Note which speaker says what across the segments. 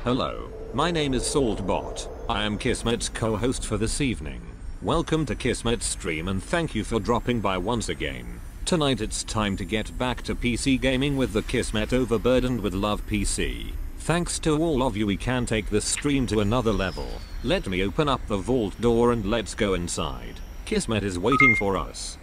Speaker 1: Hello, my name is Saltbot. I am Kismet's co-host for this evening. Welcome to Kismet's stream and thank you for dropping by once again. Tonight it's time to get back to PC gaming with the Kismet Overburdened with Love PC. Thanks to all of you, we can take this stream to another level. Let me open up the vault door and let's go inside. Kismet is waiting for us.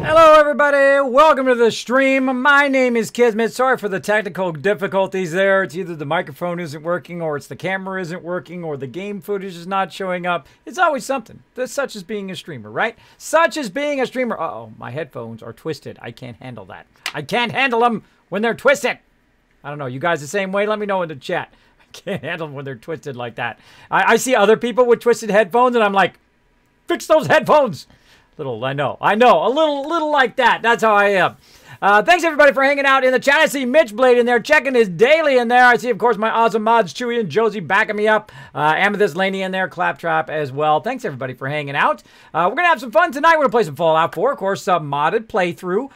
Speaker 2: Hello everybody, welcome to the stream. My name is Kismet. Sorry for the technical difficulties there. It's either the microphone isn't working, or it's the camera isn't working, or the game footage is not showing up. It's always something. That's such as being a streamer, right? Such as being a streamer. Uh-oh, my headphones are twisted. I can't handle that. I can't handle them when they're twisted. I don't know, you guys the same way? Let me know in the chat. I can't handle them when they're twisted like that. I see other people with twisted headphones and I'm like, fix those headphones. I know, a little like that. That's how I am. Thanks everybody for hanging out in the chat. I see Mitch Blade in there, checking his daily in there. I see, of course, my awesome mods, Chewy and Josie, backing me up. Amethyst Laney in there, Claptrap as well. Thanks everybody for hanging out. We're going to have some fun tonight. We're going to play some Fallout 4, of course, some modded playthrough.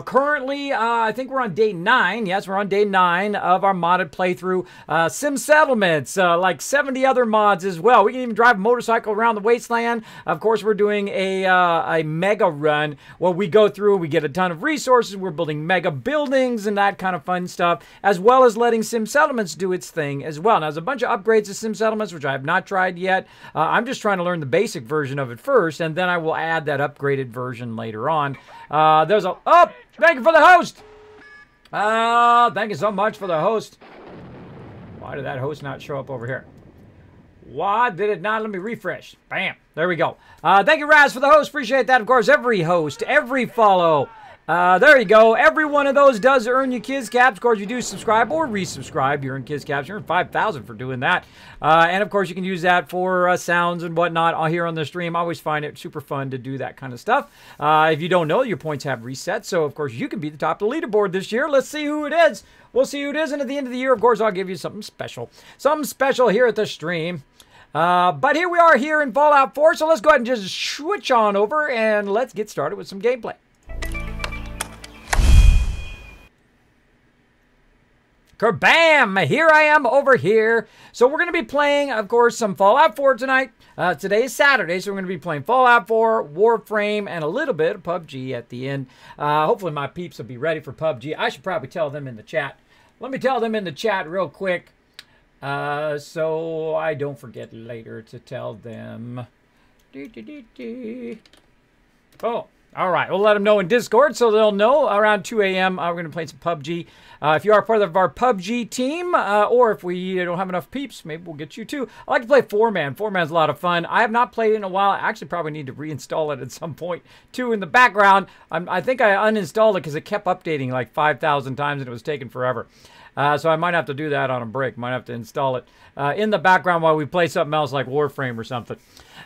Speaker 2: Currently, I think we're on day 9. Yes, we're on day 9 of our modded playthrough. Sim Settlements, like 70 other mods as well. We can even drive a motorcycle around the wasteland. Of course, we're doing a mega run where we go through, we get a ton of resources. We're building mega buildings and that kind of fun stuff, as well as letting Sim Settlements do its thing as well. Now, there's a bunch of upgrades to Sim Settlements, which I have not tried yet. I'm just trying to learn the basic version of it first, and then I will add that upgraded version later on. Oh, thank you for the host. Thank you so much for the host. Why did that host not show up over here? Why did it not? Let me refresh. Bam. There we go. Thank you, Raz, for the host. Appreciate that. Of course, every host, every follow. There you go. Every one of those does earn you Kiz Caps. Of course, you do subscribe or resubscribe. You earn Kiz Caps. You earn 5,000 for doing that. And of course, you can use that for sounds and whatnot here on the stream. I always find it super fun to do that kind of stuff. If you don't know, your points have reset. So, of course, you can be the top of the leaderboard this year. Let's see who it is. We'll see who it is. And at the end of the year, of course, I'll give you something special. Something special here at the stream. But here we are here in Fallout 4. So let's go ahead and just switch on over and let's get started with some gameplay. Kerbam! Here I am over here. So we're going to be playing, of course, some Fallout 4 tonight. Today is Saturday, so we're going to be playing Fallout 4, Warframe, and a little bit of PUBG at the end. Hopefully my peeps will be ready for PUBG. I should probably tell them in the chat. Let me tell them in the chat real quick, so I don't forget later to tell them. Oh. All right, we'll let them know in Discord so they'll know around 2 a.m. We're going to play some PUBG. If you are part of our PUBG team, or if we don't have enough peeps, maybe we'll get you too. I like to play 4-man. 4-man's a lot of fun. I have not played it in a while. I actually probably need to reinstall it at some point too in the background. I think I uninstalled it because it kept updating like 5,000 times and it was taking forever. So I might have to do that on a break. Might have to install it in the background while we play something else like Warframe or something.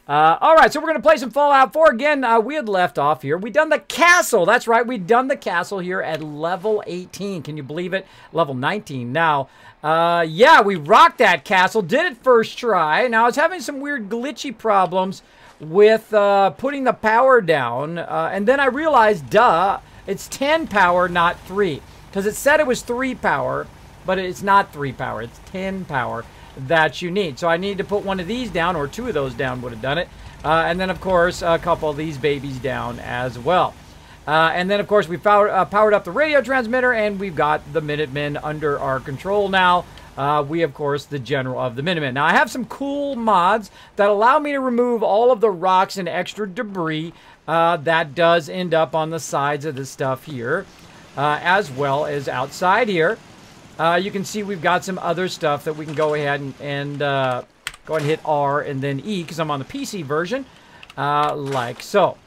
Speaker 2: All right, so we're going to play some Fallout 4. Again, we had left off here. We done the castle. That's right, we done the castle here at level 18. Can you believe it? Level 19 now. Yeah, we rocked that castle. Did it first try. Now, I was having some weird glitchy problems with putting the power down. And then I realized, duh, it's 10 power, not 3. Because it said it was 3 power, but it's not 3 power. It's 10 power that you need. So I need to put one of these down, or 2 of those down would have done it. And then, of course, a couple of these babies down as well. And then, of course, we powered up the radio transmitter, and we've got the Minutemen under our control now. We, of course, the general of the Minutemen. Now, I have some cool mods that allow me to remove all of the rocks and extra debris that does end up on the sides of this stuff here, as well as outside here. You can see we've got some other stuff that we can go ahead and go ahead and hit R and then E because I'm on the PC version, like so.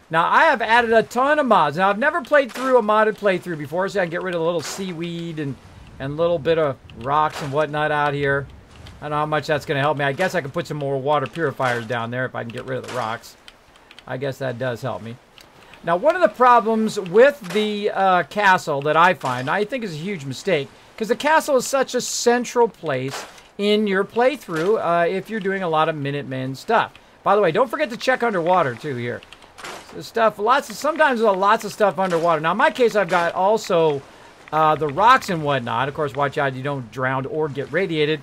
Speaker 2: Now, I have added a ton of mods. Now, I've never played through a modded playthrough before, so I can get rid of a little seaweed and a little bit of rocks and whatnot out here. I don't know how much that's going to help me. I guess I can put some more water purifiers down there if I can get rid of the rocks. I guess that does help me. Now, one of the problems with the castle that I find, I think is a huge mistake, because the castle is such a central place in your playthrough if you're doing a lot of Minutemen stuff. By the way, don't forget to check underwater, too, here. There's stuff, sometimes there's lots of stuff underwater. Now, in my case, I've got also the rocks and whatnot. Of course, watch out you don't drown or get radiated.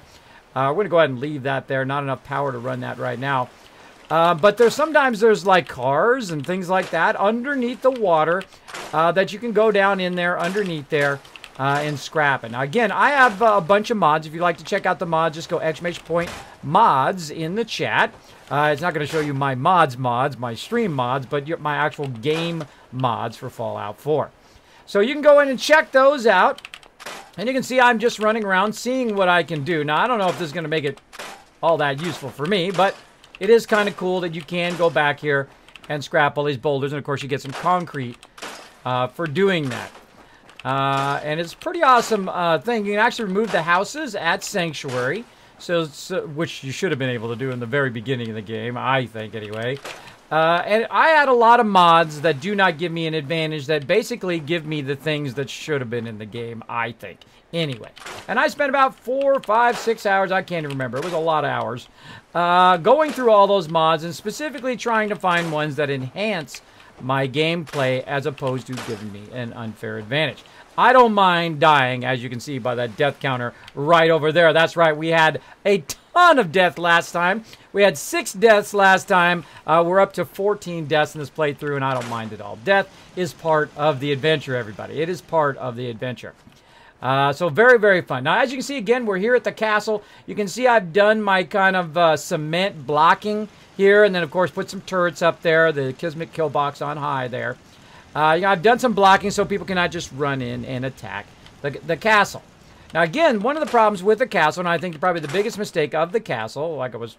Speaker 2: We're going to go ahead and leave that there. Not enough power to run that right now. But sometimes there's like cars and things like that underneath the water that you can go down in there, underneath there, and scrap it. Now, again, I have a bunch of mods. If you'd like to check out the mods, just go !mods in the chat. It's not going to show you my mods, my stream mods, but my actual game mods for Fallout 4. So you can go in and check those out. And you can see I'm just running around seeing what I can do. Now, I don't know if this is going to make it all that useful for me, but it is kind of cool that you can go back here and scrap all these boulders. And, of course, you get some concrete for doing that. And it's a pretty awesome thing. You can actually remove the houses at Sanctuary, which you should have been able to do in the very beginning of the game, I think, anyway. And I had a lot of mods that do not give me an advantage, that basically give me the things that should have been in the game, I think. Anyway, and I spent about 4, 5, 6 hours, I can't even remember, it was a lot of hours, going through all those mods and specifically trying to find ones that enhance my gameplay as opposed to giving me an unfair advantage. I don't mind dying, as you can see by that death counter right over there. That's right, we had a ton of death last time. We had 6 deaths last time. We're up to 14 deaths in this playthrough, and I don't mind at all. Death is part of the adventure, everybody. It is part of the adventure. So very, very fun. Now, as you can see, again, we're here at the castle. You can see I've done my kind of cement blocking here, and then, of course, put some turrets up there, the Kismet kill box on high there. I've done some blocking so people cannot just run in and attack the castle. Now, again, one of the problems with the castle, and I think probably the biggest mistake of the castle, like I was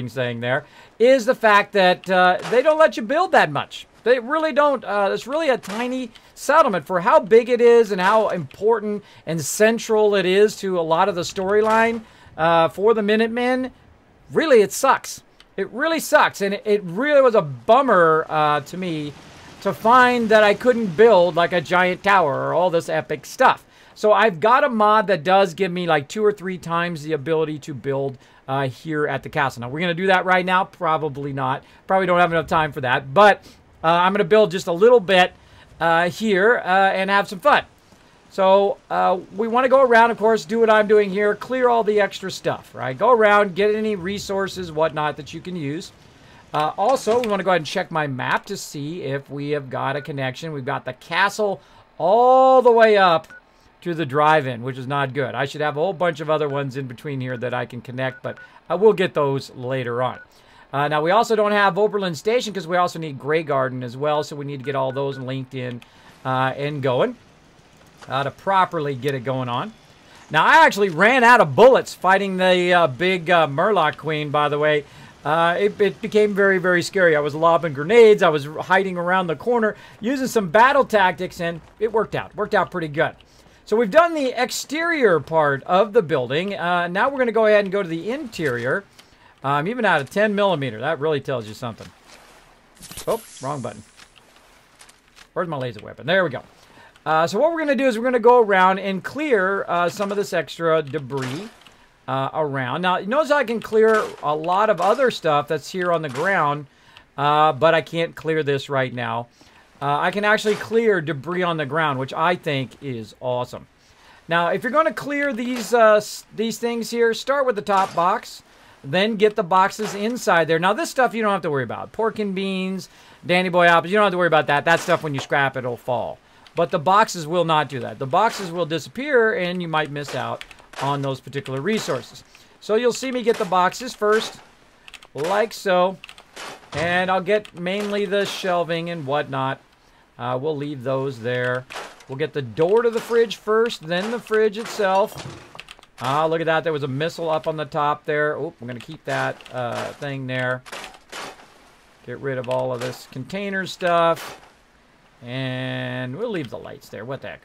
Speaker 2: saying there, is the fact that they don't let you build that much. They really don't. It's really a tiny settlement for how big it is and how important and central it is to a lot of the storyline for the Minutemen. Really, it sucks. It really sucks, and it really was a bummer to me to find that I couldn't build like a giant tower or all this epic stuff. So I've got a mod that does give me like 2 or 3 times the ability to build here at the castle. Now, we're going to do that right now? Probably not. Probably don't have enough time for that. But I'm going to build just a little bit here and have some fun. So we want to go around, of course, do what I'm doing here, clear all the extra stuff, right? Go around, get any resources, whatnot that you can use. Also, we want to go ahead and check my map to see if we have got a connection. We've got the castle all the way up to the drive-in, which is not good. I should have a whole bunch of other ones in between here that I can connect, but I will get those later on. Now, we also don't have Oberlin Station because we also need Grey Garden as well, so we need to get all those linked in and going to properly get it going on. Now, I actually ran out of bullets fighting the big Murloc Queen, by the way. It became very, very scary. I was lobbing grenades. I was hiding around the corner, using some battle tactics, and it worked out. Worked out pretty good. So we've done the exterior part of the building. Now we're going to go ahead and go to the interior. Even out of 10 millimeter. That really tells you something. Oh, wrong button. Where's my laser weapon? There we go. So what we're going to do is we're going to go around and clear some of this extra debris around. Now, notice I can clear a lot of other stuff that's here on the ground, but I can't clear this right now. I can actually clear debris on the ground, which I think is awesome. Now, if you're going to clear these things here, start with the top box, then get the boxes inside there. Now, this stuff you don't have to worry about. Pork and beans, Danny Boy apples, you don't have to worry about that. That stuff, when you scrap it, it'll fall. But the boxes will not do that. The boxes will disappear, and you might miss out on those particular resources. So you'll see me get the boxes first, like so. And I'll get mainly the shelving and whatnot. We'll leave those there. We'll get the door to the fridge first, then the fridge itself. Look at that. There was a missile up on the top there. Oh, I'm going to keep that thing there. Get rid of all of this container stuff. And we'll leave the lights there. What the heck?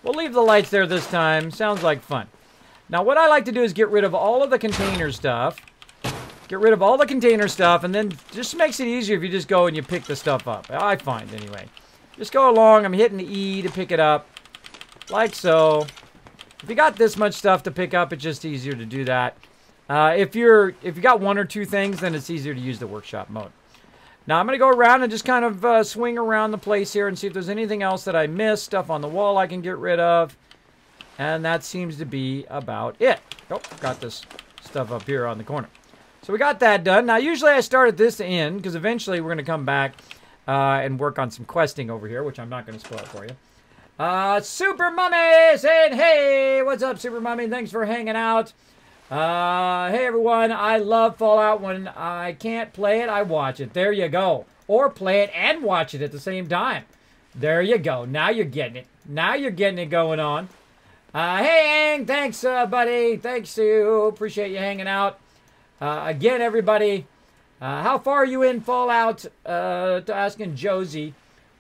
Speaker 2: We'll leave the lights there this time. Sounds like fun. Now, what I like to do is get rid of all of the container stuff. Get rid of all the container stuff, and then just makes it easier if you just go and you pick the stuff up. I find, anyway. Just go along. I'm hitting E to pick it up, like so. If you got this much stuff to pick up, it's just easier to do that. If you got 1 or 2 things, then it's easier to use the workshop mode. Now, I'm going to go around and just kind of swing around the place here and see if there's anything else that I missed. Stuff on the wall I can get rid of. And that seems to be about it. Oh, got this stuff up here on the corner. So we got that done. Now, usually I start at this end because eventually we're going to come back and work on some questing over here, which I'm not going to spoil for you. Super Mummy saying, hey, what's up, Super Mummy? Thanks for hanging out. Hey, everyone. I love Fallout. When I can't play it, I watch it. There you go. Or play it and watch it at the same time. There you go. Now you're getting it. Now you're getting it going on. Hey, Ang. Thanks, buddy. Thanks to you. Appreciate you hanging out. Again, everybody, how far are you in Fallout? Asking Josie.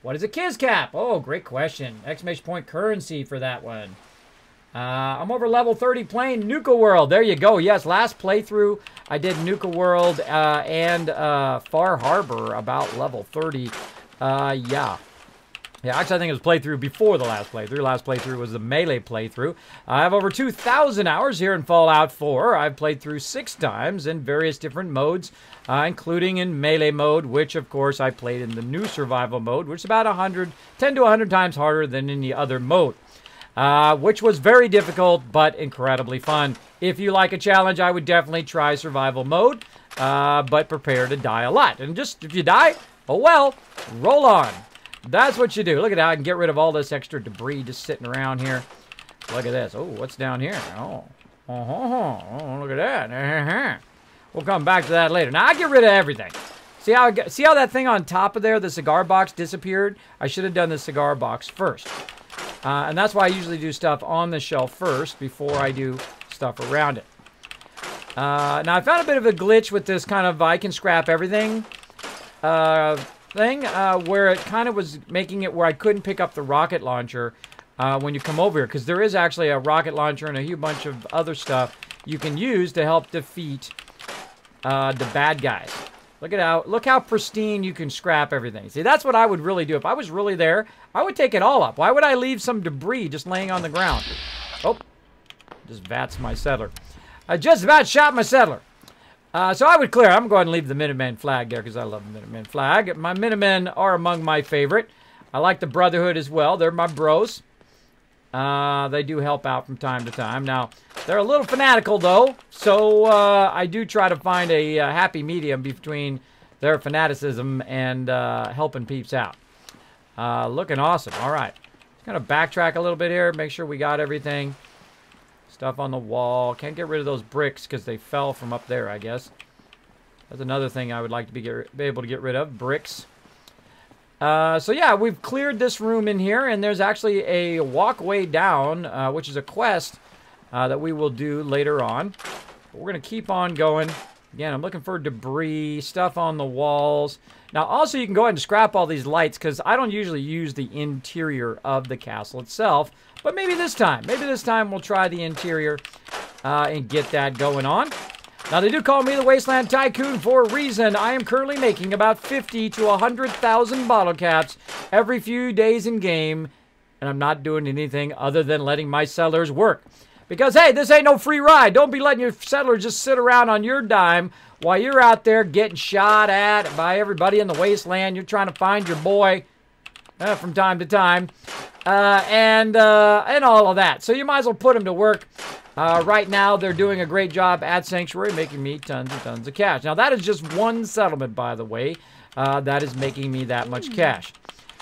Speaker 2: What is a Kiz Cap? Oh, great question. Exclamation point currency for that one. I'm over level 30 playing Nuka World. There you go. Yes, last playthrough I did Nuka World and Far Harbor about level 30. Yeah. Yeah, actually, I think it was playthrough before the last playthrough. Last playthrough was the Melee playthrough. I have over 2,000 hours here in Fallout 4. I've played through 6 times in various different modes, including in Melee mode, which, of course, I played in the new Survival mode, which is about 10 to 100 times harder than any other mode, which was very difficult, but incredibly fun. If you like a challenge, I would definitely try Survival mode, but prepare to die a lot. And just, if you die, oh well, roll on. That's what you do. Look at how I can get rid of all this extra debris just sitting around here. Look at this. Oh, what's down here? Oh, look at that. We'll come back to that later. Now, I get rid of everything. See how that thing on top of there, the cigar box, disappeared? I should have done the cigar box first. And that's why I usually do stuff on the shelf first before I do stuff around it. Now, I found a bit of a glitch with this kind of I can scrap everything thing, where it kind of was making it where I couldn't pick up the rocket launcher when you come over here, because there is actually a rocket launcher and a huge bunch of other stuff you can use to help defeat the bad guys. Look how pristine you can scrap everything. See, that's what I would really do. If I was really there, I would take it all up. Why would I leave some debris just laying on the ground? Oh, just vats my settler. I just about shot my settler. So I would clear. I'm going to leave the Minutemen flag there because I love the Minutemen flag. My Minutemen are among my favorite. I like the Brotherhood as well. They're my bros. They do help out from time to time. Now, they're a little fanatical, though. So I do try to find a happy medium between their fanaticism and helping peeps out. Looking awesome. All right. Just going to backtrack a little bit here. Make sure we got everything. Stuff on the wall. Can't get rid of those bricks because they fell from up there, I guess. That's another thing I would like to be able to get rid of. Bricks. So yeah, we've cleared this room in here, and there's actually a walkway down, which is a quest that we will do later on. But we're going to keep on going. Again, I'm looking for debris, stuff on the walls. Now, also, you can go ahead and scrap all these lights, because I don't usually use the interior of the castle itself. But maybe this time we'll try the interior and get that going on. Now, they do call me the Wasteland Tycoon for a reason. I am currently making about 50 to 100,000 bottle caps every few days in game, and I'm not doing anything other than letting my settlers work. Because, hey, this ain't no free ride. Don't be letting your settlers just sit around on your dime while you're out there getting shot at by everybody in the wasteland. You're trying to find your boy from time to time. And all of that. So you might as well put them to work. Right now, they're doing a great job at Sanctuary, making me tons and tons of cash. Now, that is just one settlement, by the way, that is making me that much cash.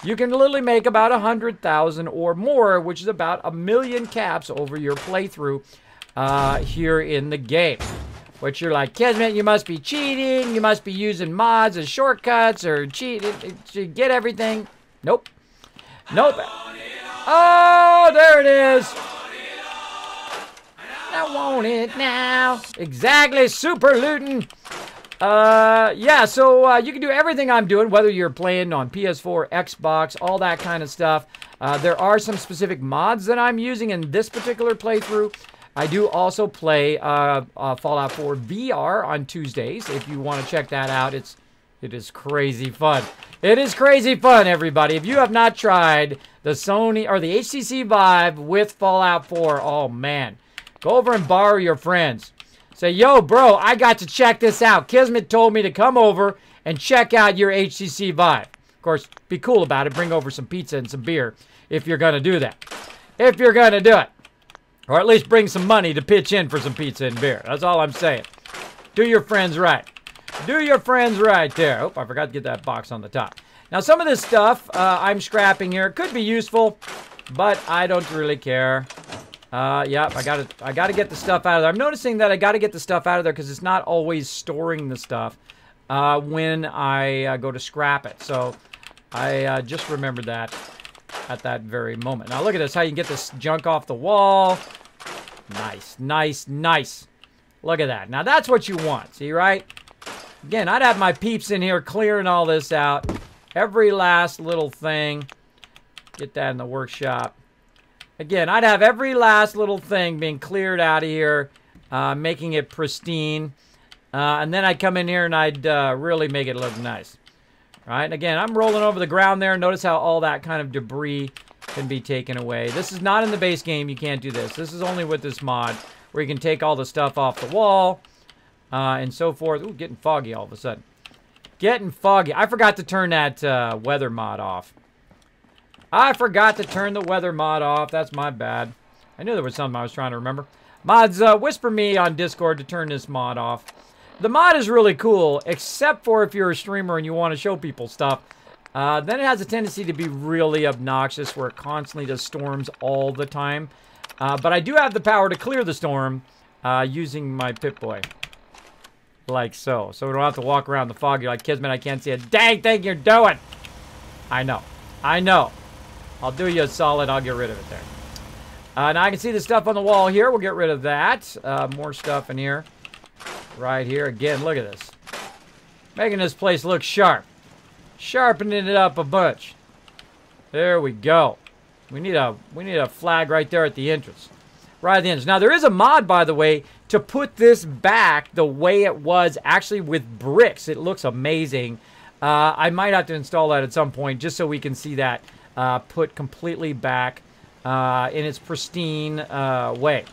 Speaker 2: You can literally make about 100,000 or more, which is about 1,000,000 caps over your playthrough here in the game. Which you're like, Kismet, you must be cheating, you must be using mods as shortcuts or cheating to get everything. Nope. Nope. Oh, there it is. I want it now. Exactly, super looting. Yeah, so you can do everything I'm doing, whether you're playing on PS4, Xbox, all that kind of stuff. There are some specific mods that I'm using in this particular playthrough. I do also play Fallout 4 VR on Tuesdays. If you want to check that out, it is crazy fun. It is crazy fun, everybody. If you have not tried the Sony or the HTC Vive with Fallout 4, oh man, go over and borrow your friends. Say, yo, bro, I got to check this out. Kismet told me to come over and check out your HCC Vive. Of course, be cool about it. Bring over some pizza and some beer if you're going to do that. If you're going to do it. Or at least bring some money to pitch in for some pizza and beer. That's all I'm saying. Do your friends right. Do your friends right there. Oh, I forgot to get that box on the top. Now, some of this stuff I'm scrapping here. It could be useful, but I don't really care. Yep, I gotta get the stuff out of there. I'm noticing that I gotta get the stuff out of there because it's not always storing the stuff when I go to scrap it. So I just remembered that at that very moment. Now look at this, how you can get this junk off the wall. Nice, nice, nice. Look at that. Now that's what you want, see, right? Again, I'd have my peeps in here clearing all this out. Every last little thing. Get that in the workshop. Again, I'd have every last little thing being cleared out of here, making it pristine. And then I'd come in here and I'd really make it look nice. Right? And again, I'm rolling over the ground there. Notice how all that kind of debris can be taken away. This is not in the base game. You can't do this. This is only with this mod where you can take all the stuff off the wall and so forth. Ooh, getting foggy all of a sudden. Getting foggy. I forgot to turn that weather mod off. I forgot to turn the weather mod off. That's my bad. I knew there was something I was trying to remember. Mods, whisper me on Discord to turn this mod off. The mod is really cool, except for if you're a streamer and you want to show people stuff. Then it has a tendency to be really obnoxious where it constantly does storms all the time. But I do have the power to clear the storm using my Pip-Boy. Like so. So we don't have to walk around the fog. You're like, Kismet, I can't see a dang thing you're doing. I know. I know. I'll do you a solid. I'll get rid of it there. Now I can see the stuff on the wall here. We'll get rid of that. More stuff in here. Right here. Again, look at this. Making this place look sharp. Sharpening it up a bunch. There we go. We need a flag right there at the entrance. Right at the entrance. Now there is a mod, by the way, to put this back the way it was actually with bricks. It looks amazing. I might have to install that at some point just so we can see that put completely back in its pristine way.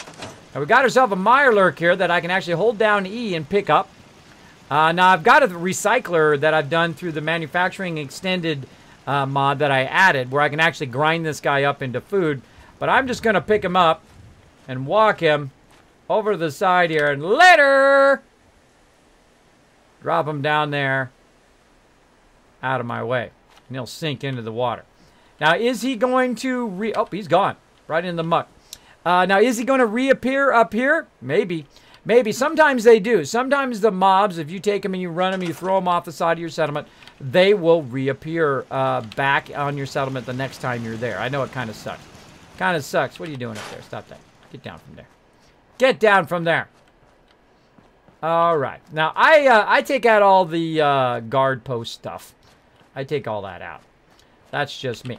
Speaker 2: Now we got ourselves a Mirelurk here that I can actually hold down E and pick up. Now I've got a recycler that I've done through the manufacturing extended mod that I added where I can actually grind this guy up into food. But I'm just going to pick him up and walk him over to the side here and later drop him down there out of my way. And he'll sink into the water. Now, is he going to oh, he's gone. Right in the muck. Now, is he going to reappear up here? Maybe. Maybe. Sometimes they do. Sometimes the mobs, if you take them and you run them, you throw them off the side of your settlement, they will reappear back on your settlement the next time you're there. I know it kind of sucks. Kind of sucks. What are you doing up there? Stop that. Get down from there. Get down from there. All right. Now, I take out all the guard post stuff. I take all that out. That's just me.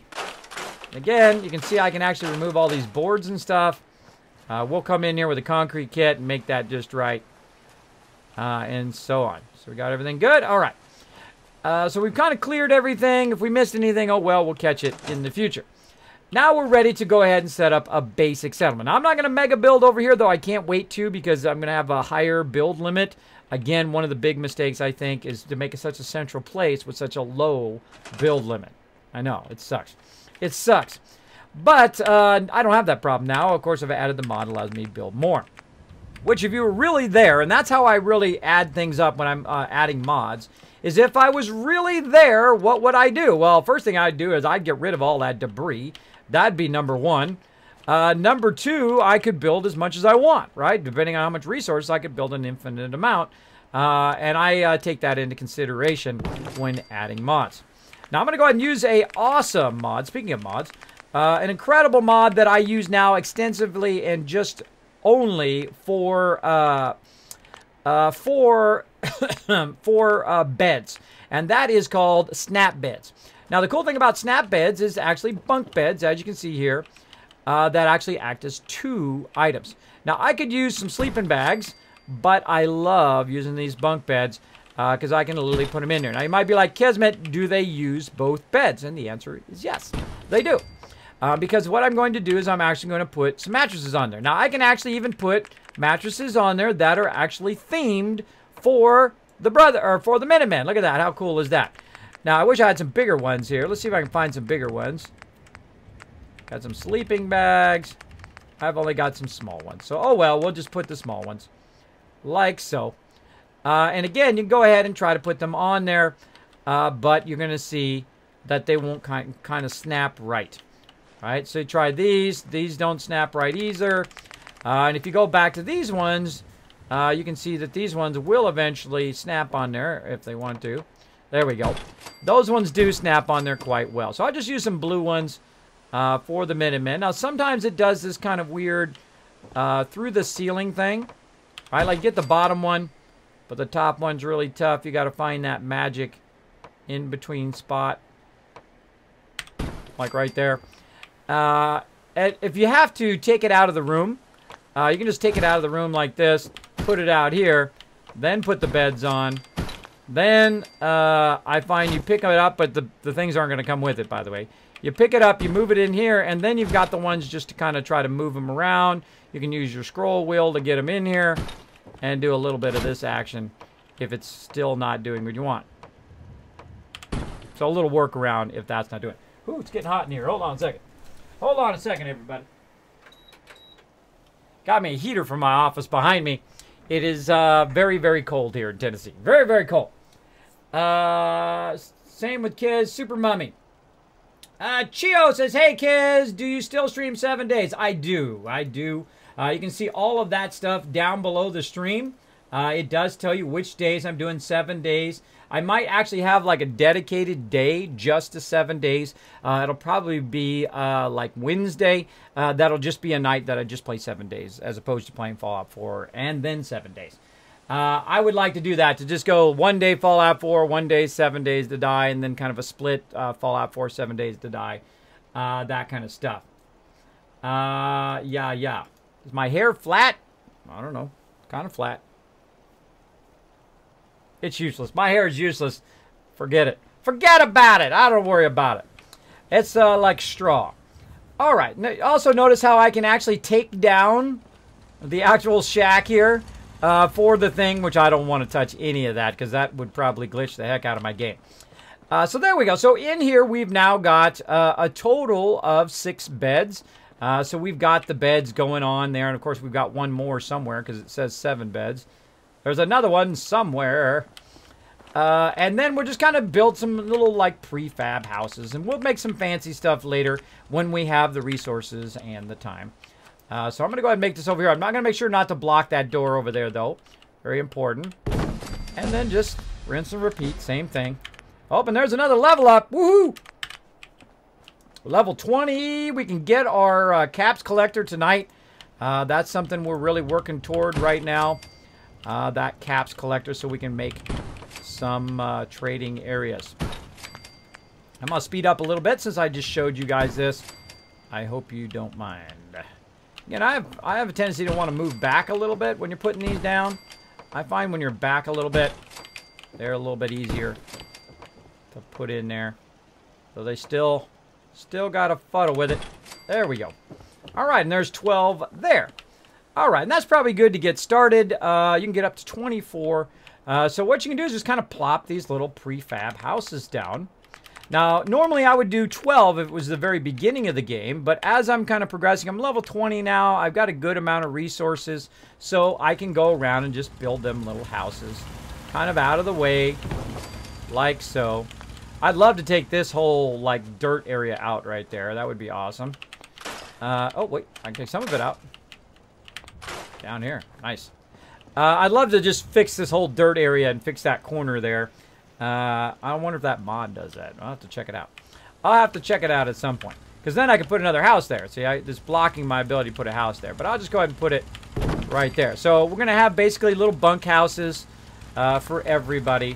Speaker 2: Again, you can see I can actually remove all these boards and stuff. We'll come in here with a concrete kit and make that just right. And so on. So we got everything good? All right. So we've kind of cleared everything. If we missed anything, oh well, we'll catch it in the future. Now we're ready to go ahead and set up a basic settlement. Now, I'm not going to mega build over here, though I can't wait to because I'm going to have a higher build limit. Again, one of the big mistakes, I think, is to make it such a central place with such a low build limit. I know, it sucks. It sucks. But I don't have that problem now. Of course, I've added the mod, allows me to build more. Which, if you were really there, and that's how I really add things up when I'm adding mods, is if I was really there, what would I do? Well, first thing I'd do is I'd get rid of all that debris. That'd be number one. Number two, I could build as much as I want, right? Depending on how much resources, I could build an infinite amount. And I take that into consideration when adding mods. Now, I'm going to go ahead and use a awesome mod. Speaking of mods, an incredible mod that I use now extensively and just only for beds. And that is called snap beds. Now, the cool thing about snap beds is actually bunk beds, as you can see here, that actually act as 2 items. Now, I could use some sleeping bags, but I love using these bunk beds because I can literally put them in there. Now, you might be like, Kismet, do they use both beds? And the answer is yes, they do. Because what I'm going to do is I'm actually going to put some mattresses on there. Now, I can actually even put mattresses on there that are actually themed for the Minutemen. Look at that. How cool is that? Now, I wish I had some bigger ones here. Let's see if I can find some bigger ones. Got some sleeping bags. I've only got some small ones. So, oh well, we'll just put the small ones. Like so. And again, you can go ahead and try to put them on there. But you're going to see that they won't kind of snap right. All right, so you try these. These don't snap right either. And if you go back to these ones, you can see that these ones will eventually snap on there if they want to. There we go. Those ones do snap on there quite well. So I'll just use some blue ones for the Minutemen. Now, sometimes it does this kind of weird through the ceiling thing. All right, like get the bottom one, but the top one's really tough. You got to find that magic in between spot. Like right there. If you have to take it out of the room, you can just take it out of the room like this, put it out here, then put the beds on. Then I find you pick it up, but the things aren't going to come with it, by the way. You pick it up, you move it in here, and then you've got the ones just to kind of try to move them around. You can use your scroll wheel to get them in here and do a little bit of this action if it's still not doing what you want. So a little workaround if that's not doing it. Ooh, it's getting hot in here. Hold on a second. Hold on a second, everybody. Got me a heater from my office behind me. It is very, very cold here in Tennessee. Very, very cold. Same with Kiz. Super Mummy. Chio says, hey, Kiz, do you still stream 7 days? I do. I do. You can see all of that stuff down below the stream. It does tell you which days I'm doing 7 days. I might actually have like a dedicated day just to 7 days. It'll probably be like Wednesday. That'll just be a night that I just play 7 days as opposed to playing Fallout 4 and then 7 days. I would like to do that, to just go 1 day Fallout 4, 1 day 7 days to die, and then kind of a split Fallout 4, 7 days to die. That kind of stuff. Yeah. Is my hair flat? I don't know. Kind of flat. It's useless. My hair is useless. Forget it. Forget about it. I don't worry about it. It's like straw. All right. Also notice how I can actually take down the actual shack here for the thing, which I don't want to touch any of that because that would probably glitch the heck out of my game. So there we go. So in here we've now got a total of 6 beds. So we've got the beds going on there. And of course we've got one more somewhere because it says 7 beds. There's another one somewhere. And then we'll just kind of build some little like prefab houses. And we'll make some fancy stuff later when we have the resources and the time. So I'm going to go ahead and make this over here. I'm not going to make sure not to block that door over there though. Very important. And then just rinse and repeat. Same thing. Oh, and there's another level up. Woohoo! Level 20. We can get our caps collector tonight. That's something we're really working toward right now. That caps collector, so we can make some trading areas. I'm going to speed up a little bit since I just showed you guys this. I hope you don't mind. Again, I have a tendency to want to move back a little bit when you're putting these down. I find when you're back a little bit, they're a little bit easier to put in there. So they still got to fuddle with it. There we go. All right, and there's 12 there. All right, and that's probably good to get started. You can get up to 24. So what you can do is just kind of plop these little prefab houses down. Now, normally I would do 12 if it was the very beginning of the game, but as I'm kind of progressing, I'm level 20 now. I've got a good amount of resources, so I can go around and just build them little houses kind of out of the way, like so. I'd love to take this whole, like, dirt area out right there. That would be awesome. Oh, wait, I can take some of it out. Down here. Nice. I'd love to just fix this whole dirt area and fix that corner there. I wonder if that mod does that. I'll have to check it out. I'll have to check it out at some point. Because then I can put another house there. See, it's blocking my ability to put a house there. But I'll just go ahead and put it right there. So we're going to have basically little bunk houses for everybody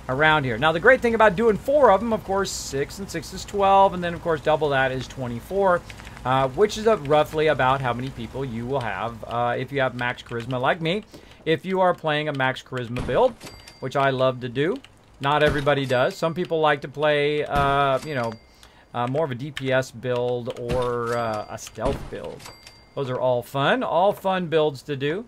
Speaker 2: around here. Now, the great thing about doing 4 of them, of course, 6 and 6 is 12. And then, of course, double that is 24. Which is roughly about how many people you will have if you have max charisma like me. If you are playing a max charisma build, which I love to do. Not everybody does. Some people like to play, you know, more of a DPS build or a stealth build. Those are all fun builds to do.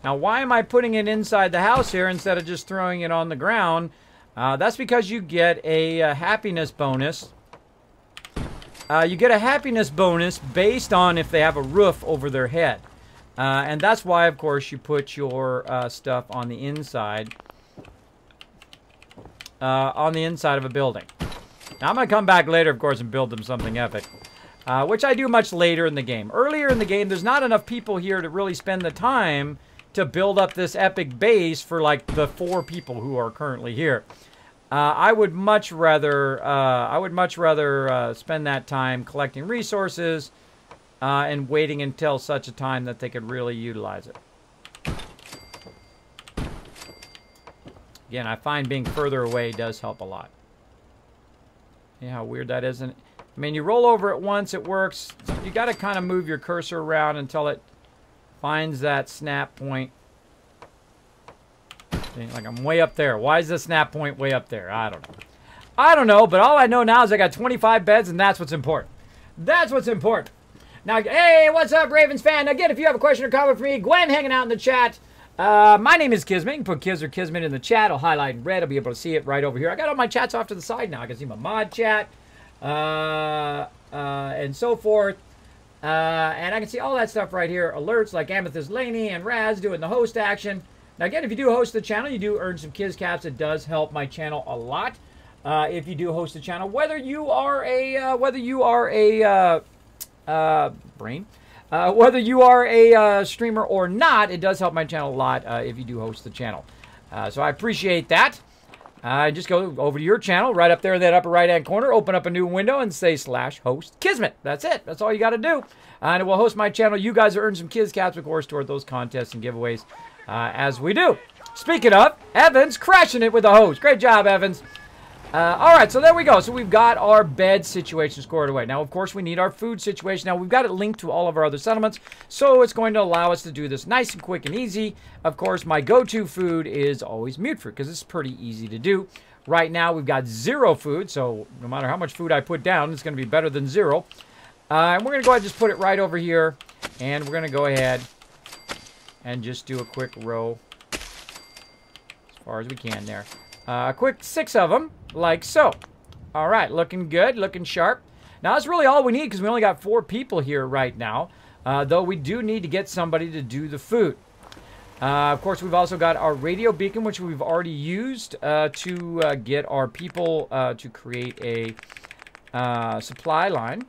Speaker 2: Now, why am I putting it inside the house here instead of just throwing it on the ground? That's because you get a happiness bonus. You get a happiness bonus based on if they have a roof over their head. And that's why, of course, you put your stuff on the inside. On the inside of a building. Now, I'm going to come back later, of course, and build them something epic. Which I do much later in the game. Earlier in the game, there's not enough people here to really spend the time to build up this epic base for, like, the 4 people who are currently here. I would much rather spend that time collecting resources and waiting until such a time that they could really utilize it. Again, I find being further away does help a lot. Yeah, how weird that is. I mean, you roll over it once, it works. You got to kind of move your cursor around until it finds that snap point. Like, I'm way up there. Why is the snap point way up there? I don't know. I don't know, but all I know now is I got 25 beds, and that's what's important. That's what's important. Now, hey, what's up, Ravens fan? Again, if you have a question or comment for me, Gwen hanging out in the chat. My name is Kismet. You can put Kiz or Kismet in the chat. I'll highlight in red. I'll be able to see it right over here. I got all my chats off to the side now. I can see my mod chat and so forth. And I can see all that stuff right here. Alerts like Amethyst Laney and Raz doing the host action. Now, again, if you do host the channel, you do earn some Kiz Caps. It does help my channel a lot. If you do host the channel, whether you are a streamer or not, it does help my channel a lot if you do host the channel. So I appreciate that. Just go over to your channel, right up there in that upper right-hand corner, open up a new window and say /host Kismet. That's it. That's all you got to do. And it will host my channel. You guys will earn some Kiz Caps, of course, toward those contests and giveaways as we do. Speaking of, Evans crashing it with the host. Great job, Evans. All right, so there we go. So we've got our bed situation scored away. Now, of course, we need our food situation. Now, we've got it linked to all of our other settlements, so it's going to allow us to do this nice and quick and easy. Of course, my go-to food is always mute fruit, because it's pretty easy to do. Right now, we've got 0 food, so no matter how much food I put down, it's going to be better than 0. And we're going to go ahead and just put it right over here, and we're going to go ahead and just do a quick row as far as we can there. A quick 6 of them, like so. All right, looking good, looking sharp. Now, that's really all we need because we only got 4 people here right now, though we do need to get somebody to do the food. Of course, we've also got our radio beacon, which we've already used to get our people to create a supply line.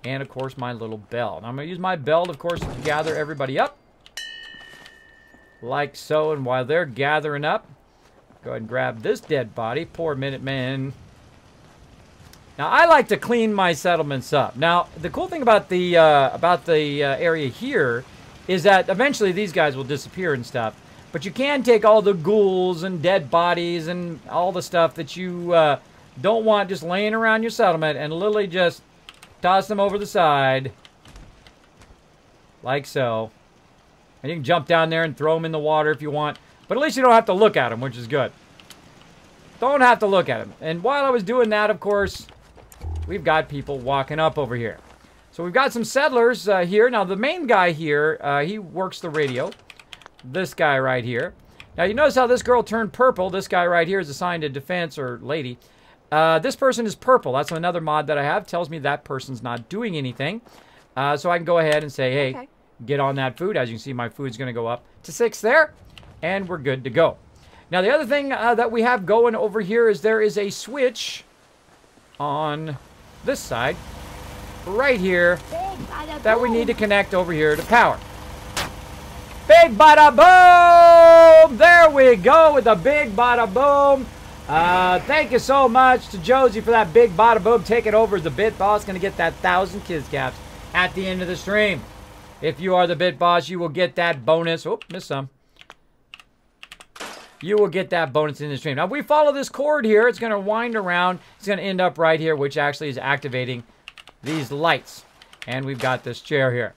Speaker 2: And, of course, my little bell. Now, I'm going to use my bell, of course, to gather everybody up. Like so, and while they're gathering up, go ahead and grab this dead body. Poor Minuteman. Now, I like to clean my settlements up. Now, the cool thing about the area here is that eventually these guys will disappear and stuff. But you can take all the ghouls and dead bodies and all the stuff that you don't want just laying around your settlement and literally just toss them over the side. Like so. And you can jump down there and throw them in the water if you want. But at least you don't have to look at them, which is good. Don't have to look at them. And while I was doing that, of course, we've got people walking up over here. So we've got some settlers here. Now, the main guy here, he works the radio. This guy right here. Now, you notice how this girl turned purple. This guy right here is assigned to defense, or lady. This person is purple. That's another mod that I have. Tells me that person's not doing anything. So I can go ahead and say, hey, get on that food. As you can see, my food's going to go up to 6 there. And we're good to go. Now, the other thing that we have going over here is there is a switch on this side, right here, that we need to connect over here to power. Big bada boom! There we go with the big bada boom. Thank you so much to Josie for that big bada boom. Taking over as the Bit Boss. Going to get that 1,000 Kiz Caps at the end of the stream. If you are the Bit Boss, you will get that bonus. Oh, missed some. You will get that bonus in the stream. Now, if we follow this cord here, it's going to wind around. It's going to end up right here, which actually is activating these lights. And we've got this chair here.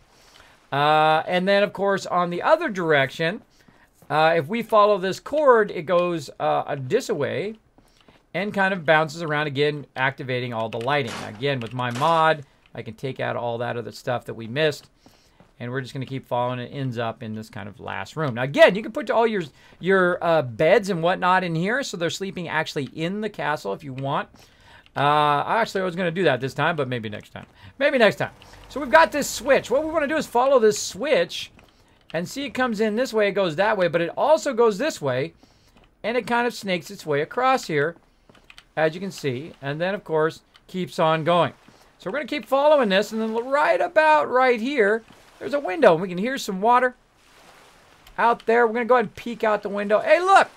Speaker 2: And then, of course, on the other direction, if we follow this cord, it goes this way and kind of bounces around again, activating all the lighting. Now, again, with my mod, I can take out all that other stuff that we missed. And we're just going to keep following. It ends up in this kind of last room. Now, again, you can put all your beds and whatnot in here, so they're sleeping actually in the castle if you want. Actually, I was going to do that this time, but maybe next time. Maybe next time. So we've got this switch. What we want to do is follow this switch and see it comes in this way, it goes that way, but it also goes this way, and it kind of snakes its way across here, as you can see, and then, of course, keeps on going. So we're going to keep following this, and then right about right here, there's a window, and we can hear some water out there. We're going to go ahead and peek out the window. Hey, look!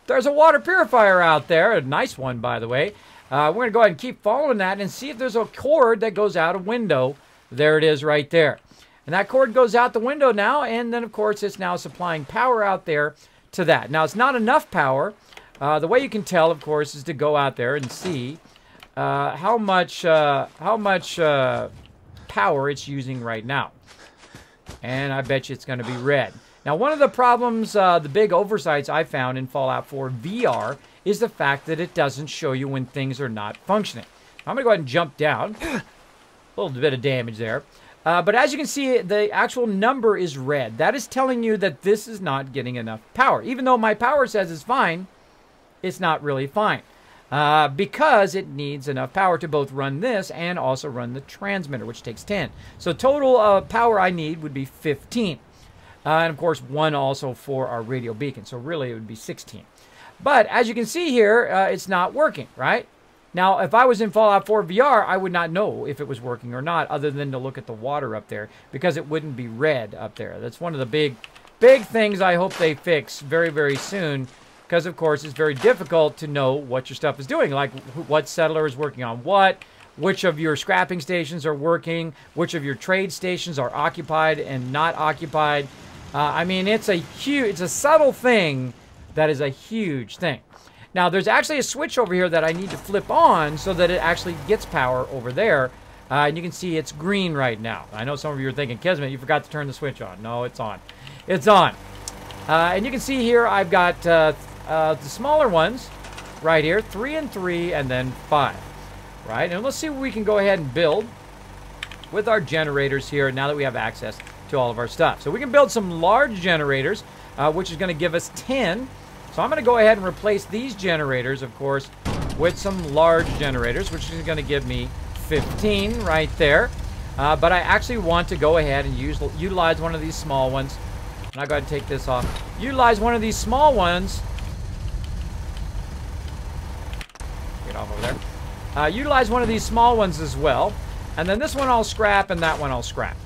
Speaker 2: There's a water purifier out there. A nice one, by the way. We're going to go ahead and keep following that and see if there's a cord that goes out a window. There it is right there. And that cord goes out the window now, and then, of course, it's now supplying power out there to that. Now, it's not enough power. The way you can tell, of course, is to go out there and see how much power it's using right now. And I bet you it's going to be red. Now, one of the problems, the big oversights I found in Fallout 4 VR is the fact that it doesn't show you when things are not functioning. I'm going to go ahead and jump down. A little bit of damage there. But as you can see, the actual number is red. That is telling you that this is not getting enough power. Even though my power says it's fine, it's not really fine. Because it needs enough power to both run this and also run the transmitter, which takes 10. So total power I need would be 15. And of course, 1 also for our radio beacon. So really, it would be 16. But as you can see here, it's not working, right? Now, if I was in Fallout 4 VR, I would not know if it was working or not, other than to look at the water up there, because it wouldn't be red up there. That's one of the big things I hope they fix very, very soon, because, of course, it's very difficult to know what your stuff is doing, like what settler is working on what, which of your scrapping stations are working, which of your trade stations are occupied and not occupied. I mean, it's a subtle thing that is a huge thing. Now, there's actually a switch over here that I need to flip on so that it actually gets power over there. And you can see it's green right now. I know some of you are thinking, Kismet, you forgot to turn the switch on. No, it's on. It's on. And you can see here I've got the smaller ones right here, 3 and 3, and then 5. Right? And let's see what we can go ahead and build with our generators here now that we have access to all of our stuff. So we can build some large generators, which is going to give us 10. So I'm going to go ahead and replace these generators, of course, with some large generators, which is going to give me 15 right there. But I actually want to go ahead and utilize one of these small ones. And I'll go ahead and take this off. Utilize one of these small ones. Get off over there. Utilize one of these small ones as well. And then this one I'll scrap, and that one I'll scrap.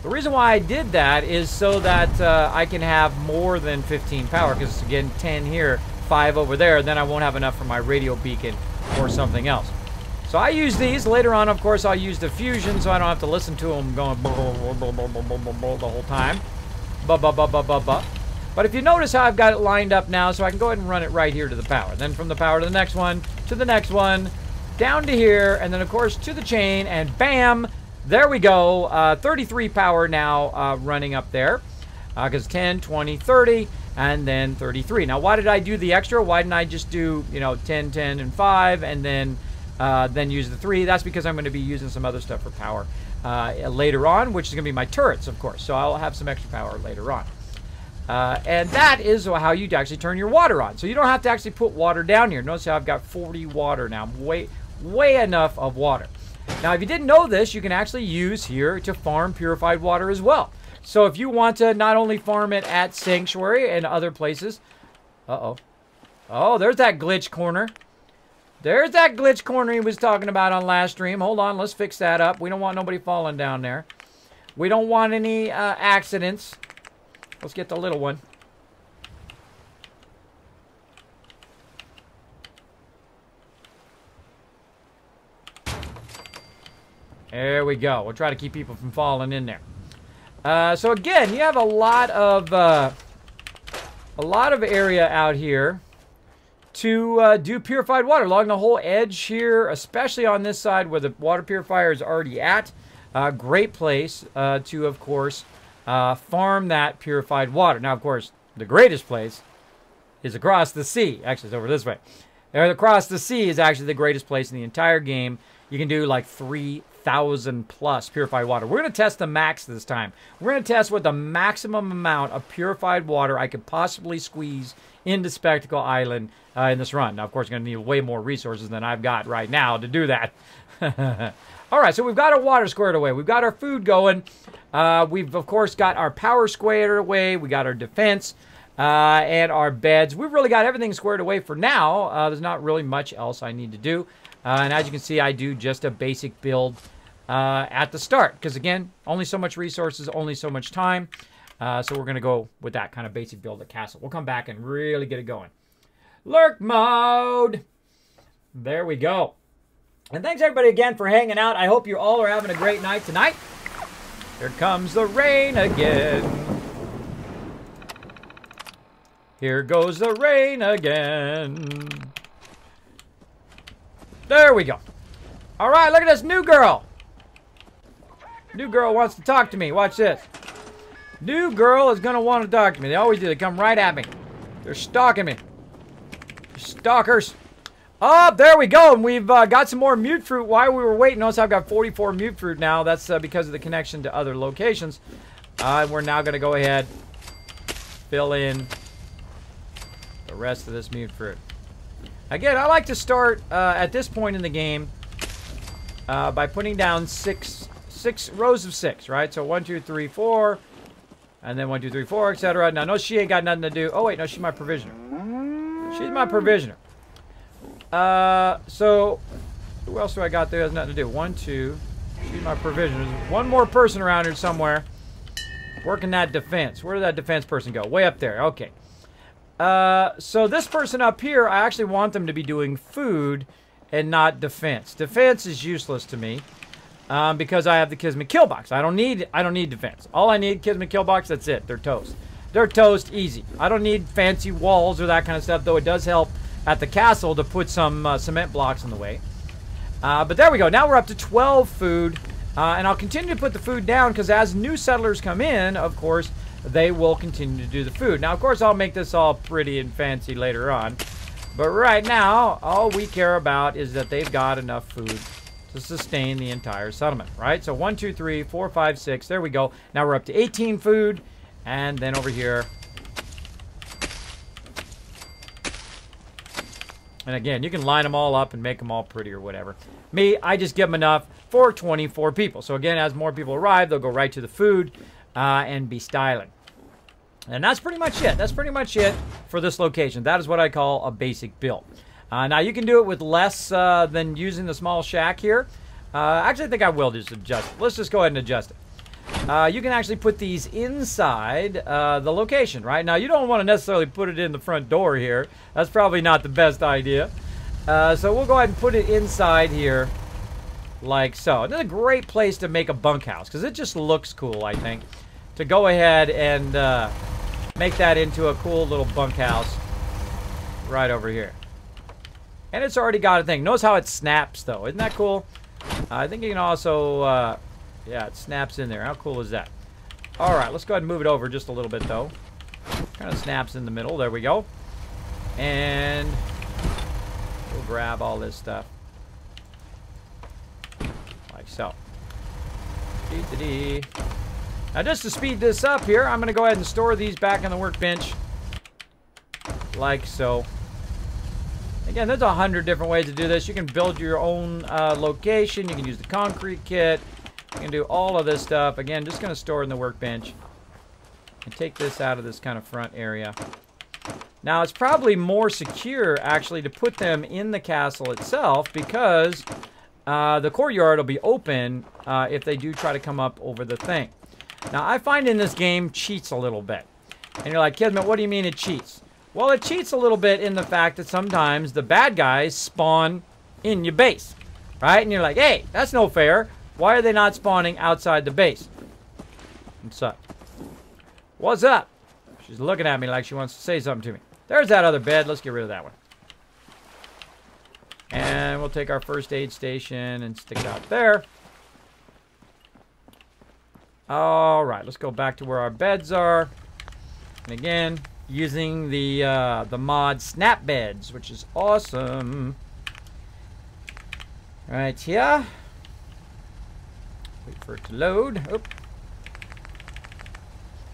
Speaker 2: The reason why I did that is so that I can have more than 15 power, because again, 10 here, 5 over there, then I won't have enough for my radio beacon or something else. So I use these. Later on, of course, I'll use the fusion so I don't have to listen to them going the whole time. But if you notice how I've got it lined up now, so I can go ahead and run it right here to the power. Then from the power to the next one, down to here, and then, of course, to the chain, and bam! There we go, 33 power now running up there, because 10, 20, 30, and then 33. Now, why did I do the extra? Why didn't I just do, 10, 10, and 5, and then use the 3? That's because I'm going to be using some other stuff for power later on, which is going to be my turrets, of course. So I'll have some extra power later on. And that is how you actually turn your water on. So you don't have to actually put water down here. Notice how I've got 40 water now, way enough of water. Now, if you didn't know this, you can actually use here to farm purified water as well. So if you want to not only farm it at Sanctuary and other places. Oh, there's that glitch corner. There's that glitch corner he was talking about on last stream. Hold on, let's fix that up. We don't want nobody falling down there. We don't want any accidents. Let's get the little one. There we go. We'll try to keep people from falling in there. So again, you have a lot of area out here to do purified water along the whole edge here, especially on this side where the water purifier is already at. Great place to, of course, farm that purified water. Now, of course, the greatest place is across the sea. Actually, it's over this way. Across the sea is actually the greatest place in the entire game. You can do like 3,000 1,000 plus purified water. We're going to test the max this time. We're going to test what the maximum amount of purified water I could possibly squeeze into Spectacle Island in this run. Now, of course, I'm going to need way more resources than I've got right now to do that. All right, so we've got our water squared away. We've got our food going. We've, of course, got our power squared away. We got our defense and our beds. We've really got everything squared away for now. There's not really much else I need to do. And as you can see, I do just a basic build at the start. Because, again, only so much resources, only so much time. So we're going to go with that kind of basic build at Castle. We'll come back and really get it going. Lurk mode! There we go. And thanks, everybody, again, for hanging out. I hope you all are having a great night tonight. Here comes the rain again. Here goes the rain again. There we go. All right, look at this new girl. New girl wants to talk to me. Watch this. New girl is going to want to talk to me. They always do. They come right at me. They're stalking me. Stalkers. Oh, there we go. And we've got some more mute fruit while we were waiting. Notice I've got 44 mute fruit now. That's because of the connection to other locations. We're now going to go ahead, fill in the rest of this mute fruit. Again, I like to start at this point in the game by putting down six rows of 6, right? So 1, 2, 3, 4, and then 1, 2, 3, 4, etc. Now, no, she ain't got nothing to do. Oh, wait, no, she's my provisioner. She's my provisioner. So who else do I got there? Has nothing to do. 1, 2. She's my provisioner. There's one more person around here somewhere working that defense. Where did that defense person go? Way up there. Okay. So this person up here, I actually want them to be doing food and not defense. Defense is useless to me because I have the Kismet kill box. I don't need defense. All I need, Kismet kill box. That's it. They're toast. They're toast. Easy. I don't need fancy walls or that kind of stuff. Though it does help at the castle to put some cement blocks in the way. But there we go. Now we're up to 12 food, and I'll continue to put the food down because as new settlers come in, of course, they will continue to do the food. Now, of course, I'll make this all pretty and fancy later on. But right now, all we care about is that they've got enough food to sustain the entire settlement, right? So 1, 2, 3, 4, 5, 6. There we go. Now we're up to 18 food. And then over here. And again, you can line them all up and make them all pretty or whatever. Me, I just give them enough for 24 people. So again, as more people arrive, they'll go right to the food and be styling. And that's pretty much it. That's pretty much it for this location. That is what I call a basic build. Now, you can do it with less than using the small shack here. Actually, I think I will just adjust it. Let's just go ahead and adjust it. You can actually put these inside the location, right? Now, you don't want to necessarily put it in the front door here. That's probably not the best idea. So we'll go ahead and put it inside here like so. This is a great place to make a bunkhouse because it just looks cool, I think. To go ahead and make that into a cool little bunkhouse right over here. And it's already got a thing. Notice how it snaps, though. Isn't that cool? I think you can also... yeah, it snaps in there. How cool is that? All right, let's go ahead and move it over just a little bit, though. Kind of snaps in the middle. There we go. And we'll grab all this stuff. Like so. Dee-dee-dee. Now, just to speed this up here, I'm going to go ahead and store these back on the workbench. Like so. Again, there's 100 different ways to do this. You can build your own location. You can use the concrete kit. You can do all of this stuff. Again, just going to store it in the workbench. And take this out of this kind of front area. Now, it's probably more secure, actually, to put them in the castle itself because the courtyard will be open if they do try to come up over the thing. Now, I find in this game cheats a little bit. And you're like, Kismet, what do you mean it cheats? Well, it cheats a little bit in the fact that sometimes the bad guys spawn in your base. Right? And you're like, hey, that's no fair. Why are they not spawning outside the base? What's up? What's up? She's looking at me like she wants to say something to me. There's that other bed. Let's get rid of that one. And we'll take our first aid station and stick it out there. All right, let's go back to where our beds are. And again, using the mod snap beds, which is awesome. Right here. for it to load. Oop.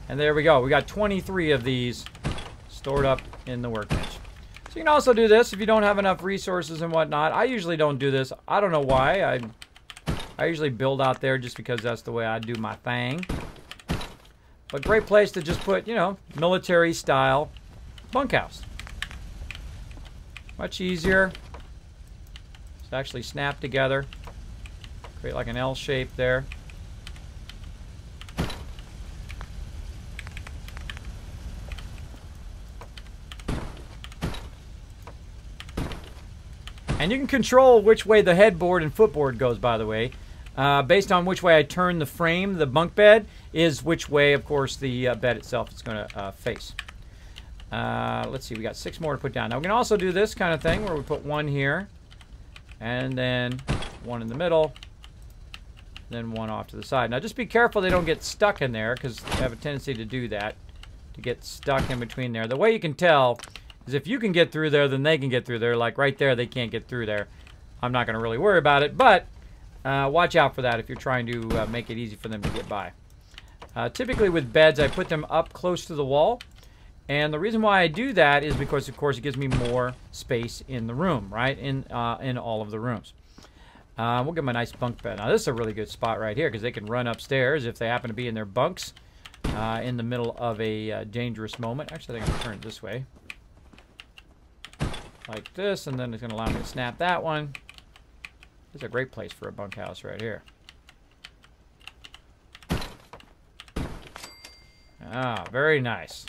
Speaker 2: And there we go. We got 23 of these stored up in the workbench. So you can also do this if you don't have enough resources and whatnot. I usually don't do this. I don't know why. I usually build out there just because that's the way I do my thing. But great place to just put, you know, military style bunkhouse. Much easier. It's actually snap together. Create like an L shape there. And you can control which way the headboard and footboard goes, by the way. Based on which way I turn the frame, the bunk bed, is which way, of course, the bed itself is going to face. Let's see, we got 6 more to put down. Now, we can also do this kind of thing where we put 1 here, and then 1 in the middle, then 1 off to the side. Now, just be careful they don't get stuck in there, because they have a tendency to do that, to get stuck in between there. The way you can tell is if you can get through there, then they can get through there. Like right there, they can't get through there. I'm not going to really worry about it, but watch out for that if you're trying to make it easy for them to get by. Typically with beds, I put them up close to the wall. And the reason why I do that is because, of course, it gives me more space in the room, right? In all of the rooms. We'll give them a nice bunk bed. Now, this is a really good spot right here because they can run upstairs if they happen to be in their bunks in the middle of a dangerous moment. Actually, I think I'm going to turn it this way. Like this, and then it's going to allow me to snap that one. This is a great place for a bunkhouse right here. Ah, very nice.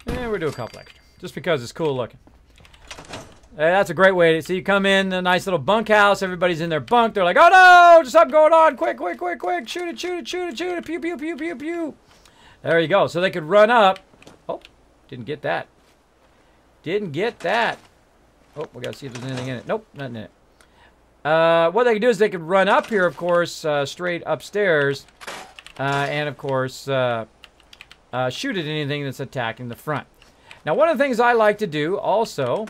Speaker 2: And we'll do a couple extra, just because it's cool looking. That's a great way to see. You come in a nice little bunkhouse. Everybody's in their bunk. They're like, "Oh no, there's something going on! Quick, quick, quick, quick! Shoot it, shoot it, shoot it, shoot it! Pew, pew, pew, pew, pew!" There you go. So they could run up. Oh, didn't get that. Didn't get that. Oh, we gotta see if there's anything in it. Nope, nothing in it. What they can do is they could run up here, of course, straight upstairs, and of course, shoot at anything that's attacking the front. Now, one of the things I like to do also.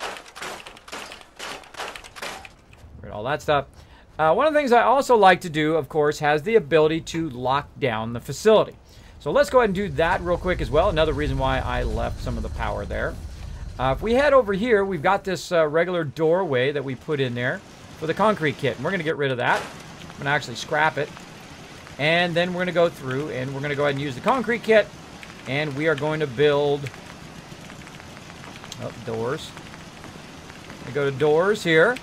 Speaker 2: All that stuff. One of the things I also like to do, of course, has the ability to lock down the facility. So let's go ahead and do that real quick as well. Another reason why I left some of the power there. If we head over here, we've got this regular doorway that we put in there for the concrete kit. And we're going to get rid of that. I'm going to actually scrap it. And then we're going to go through and we're going to go ahead and use the concrete kit. And we are going to build doors. We go to doors here.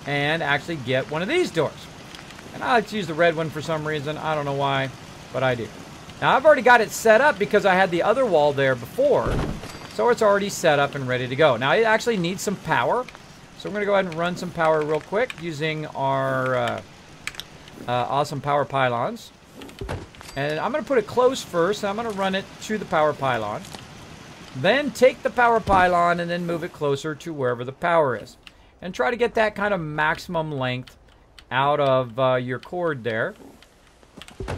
Speaker 2: And actually get one of these doors. And I like to use the red one for some reason. I don't know why, but I do. Now, I've already got it set up because I had the other wall there before. So it's already set up and ready to go. Now, it actually needs some power. So we're going to go ahead and run some power real quick using our awesome power pylons. And I'm going to put it close first. I'm going to run it to the power pylon. Then take the power pylon and then move it closer to wherever the power is. And try to get that kind of maximum length out of your cord there.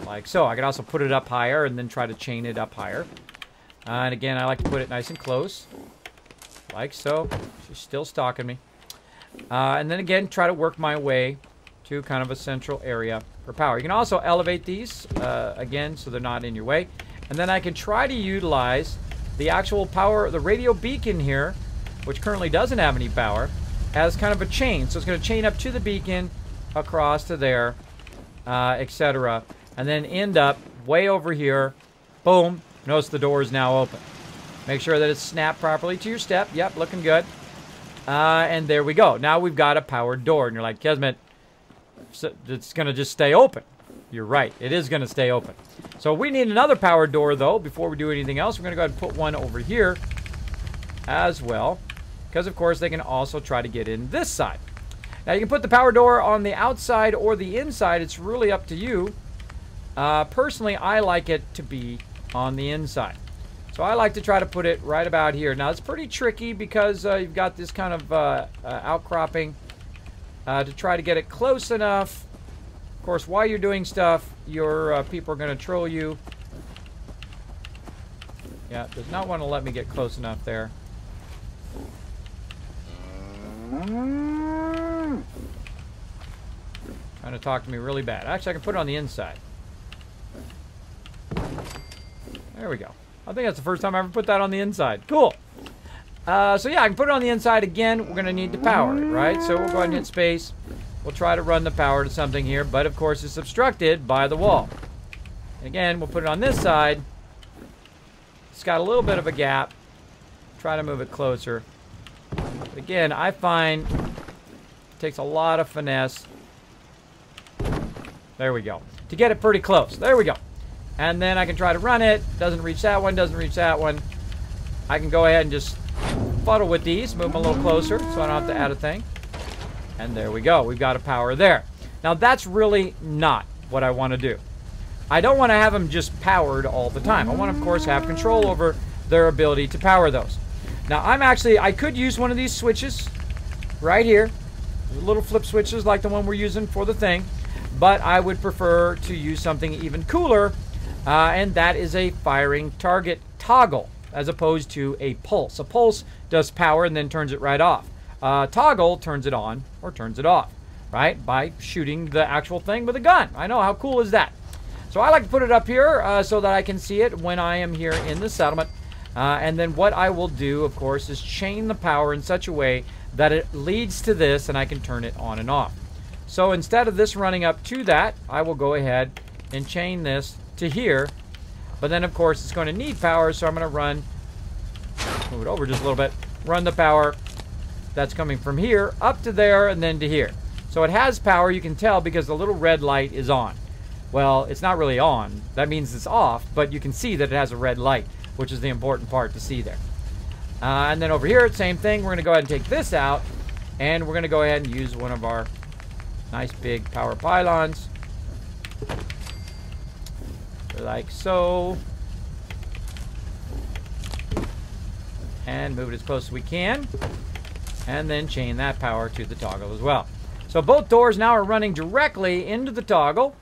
Speaker 2: Like so. I can also put it up higher and then try to chain it up higher. And again, I like to put it nice and close. Like so. She's still stalking me. And then again, try to work my way to kind of a central area for power. You can also elevate these, again, so they're not in your way. And then I can try to utilize the actual power, the radio beacon here, which currently doesn't have any power, as kind of a chain. So it's going to chain up to the beacon, across to there, etc. And then end up way over here. Boom. Notice the door is now open. Make sure that it's snapped properly to your step. Yep, looking good. And there we go. Now we've got a powered door. And you're like, Kismet, it's going to just stay open. You're right. It is going to stay open. So we need another powered door, though, before we do anything else. We're going to go ahead and put one over here as well. Because, of course, they can also try to get in this side. Now, you can put the power door on the outside or the inside. It's really up to you. Personally, I like it to be on the inside. So I like to try to put it right about here. Now, it's pretty tricky because you've got this kind of outcropping to try to get it close enough. Of course, while you're doing stuff, your people are going to troll you. Yeah, does not want to let me get close enough there. Trying to talk to me really bad. Actually, I can put it on the inside. There we go. I think that's the first time I ever put that on the inside. Cool. So yeah, I can put it on the inside again. We're going to need to power it, right? So we'll go ahead and hit space. We'll try to run the power to something here, but of course it's obstructed by the wall. Again, we'll put it on this side. It's got a little bit of a gap. Try to move it closer. But again, I find it takes a lot of finesse. There we go. To get it pretty close. There we go. And then I can try to run it. Doesn't reach that one, doesn't reach that one. I can go ahead and just fuddle with these, move them a little closer so I don't have to add a thing. And there we go. We've got a power there. Now that's really not what I want to do. I don't want to have them just powered all the time. I want to, of course, have control over their ability to power those. Now I could use one of these switches right here. Little flip switches like the one we're using for the thing. But I would prefer to use something even cooler, and that is a firing target toggle as opposed to a pulse. A pulse does power and then turns it right off. Toggle turns it on or turns it off, right? By shooting the actual thing with a gun. I know, how cool is that? So I like to put it up here so that I can see it when I am here in the settlement. And then what I will do, of course, is chain the power in such a way that it leads to this and I can turn it on and off. So instead of this running up to that, I will go ahead and chain this to here. But then, of course, it's going to need power, so I'm going to move it over just a little bit, run the power that's coming from here up to there and then to here. So it has power, you can tell, because the little red light is on. Well, it's not really on. That means it's off, but you can see that it has a red light, which is the important part to see there. And then over here, same thing. We're going to go ahead and take this out, and we're going to go ahead and use one of our nice big power pylons, like so, and move it as close as we can, and then chain that power to the toggle as well. So both doors now are running directly into the toggle,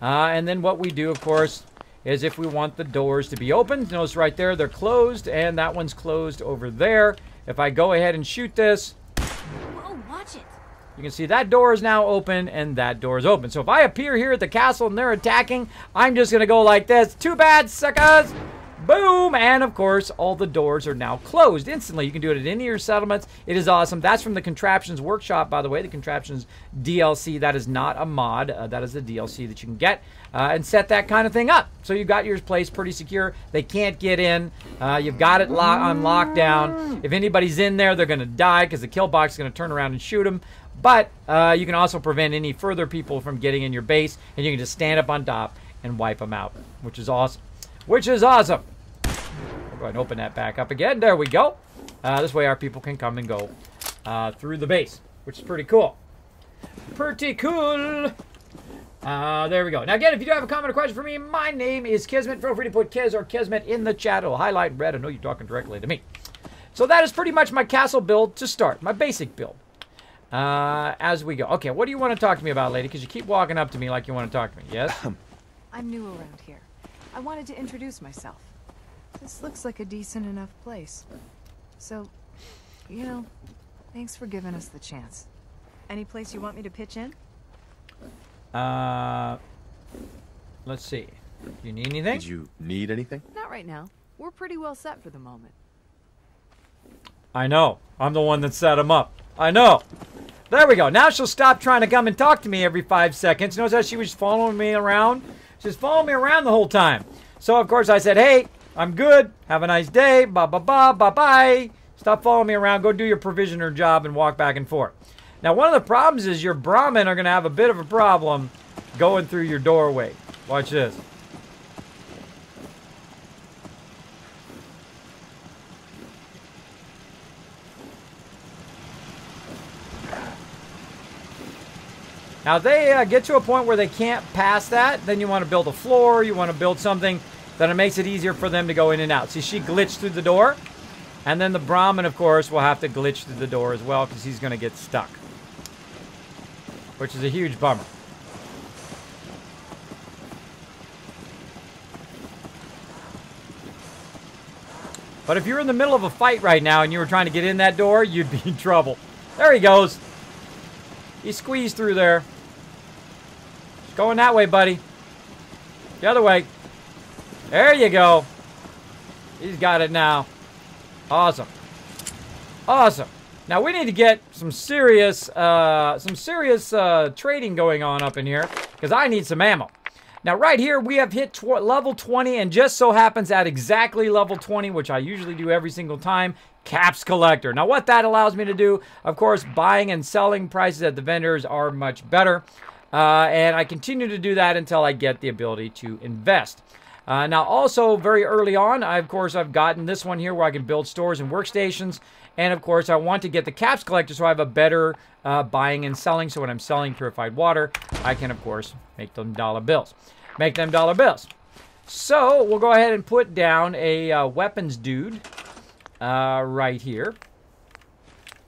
Speaker 2: and then what we do, of course, is if we want the doors to be opened, notice right there they're closed, and that one's closed over there. If I go ahead and shoot this,
Speaker 3: Whoa, watch it.
Speaker 2: you can see that door is now open and that door is open. So if I appear here at the castle and they're attacking, I'm just going to go like this. Too bad, suckers. Boom. And of course, all the doors are now closed instantly. You can do it at any of your settlements. It is awesome. That's from the Contraptions Workshop, by the way. The Contraptions DLC. That is not a mod. That is the DLC that you can get and set that kind of thing up. So you've got your place pretty secure. They can't get in. You've got it on lockdown. If anybody's in there, they're going to die because the kill box is going to turn around and shoot them. But you can also prevent any further people from getting in your base, and you can just stand up on top and wipe them out, which is awesome. Which is awesome. We'll go ahead and open that back up again. There we go. This way our people can come and go through the base, which is pretty cool. Pretty cool. There we go. Now, again, if you do have a comment or question for me, my name is Kismet. Feel free to put Kiz or Kismet in the chat. It'll highlight in red. I know you're talking directly to me. So that is pretty much my castle build to start, my basic build. As we go. Okay, what do you want to talk to me about, lady? Because you keep walking up to me like you want to talk to me. Yes?
Speaker 3: I'm new around here. I wanted to introduce myself. This looks like a decent enough place. So, you know, thanks for giving us the chance. Any place you want me to pitch in?
Speaker 2: Let's see. Do you need anything?
Speaker 4: Did you need anything?
Speaker 3: Not right now. We're pretty well set for the moment.
Speaker 2: I know. I'm the one that set him up. I know. There we go. Now she'll stop trying to come and talk to me every 5 seconds. Notice how she was following me around? She's following me around the whole time. So, of course, I said, hey, I'm good. Have a nice day. Bye-bye-bye. Bye-bye. Stop following me around. Go do your provisioner job and walk back and forth. Now, one of the problems is your Brahmin are going to have a bit of a problem going through your doorway. Watch this. Now, if they get to a point where they can't pass that, then you want to build a floor. You want to build something that it makes it easier for them to go in and out. See, she glitched through the door. And then the Brahmin, of course, will have to glitch through the door as well because he's going to get stuck. Which is a huge bummer. But if you're in the middle of a fight right now and you were trying to get in that door, you'd be in trouble. There he goes. He squeezed through there. Going that way, buddy. The other way. There you go. He's got it now. Awesome. Awesome. Now we need to get some serious trading going on up in here because I need some ammo. Now right here we have hit level 20 and just so happens at exactly level 20, which I usually do every single time, caps collector. Now what that allows me to do, of course, buying and selling prices at the vendors are much better. And I continue to do that until I get the ability to invest. Now also very early on, I've gotten this one here where I can build stores and workstations. And of course I want to get the caps collector so I have a better buying and selling. So when I'm selling purified water, I can of course make them dollar bills. Make them dollar bills. So we'll go ahead and put down a weapons dude right here.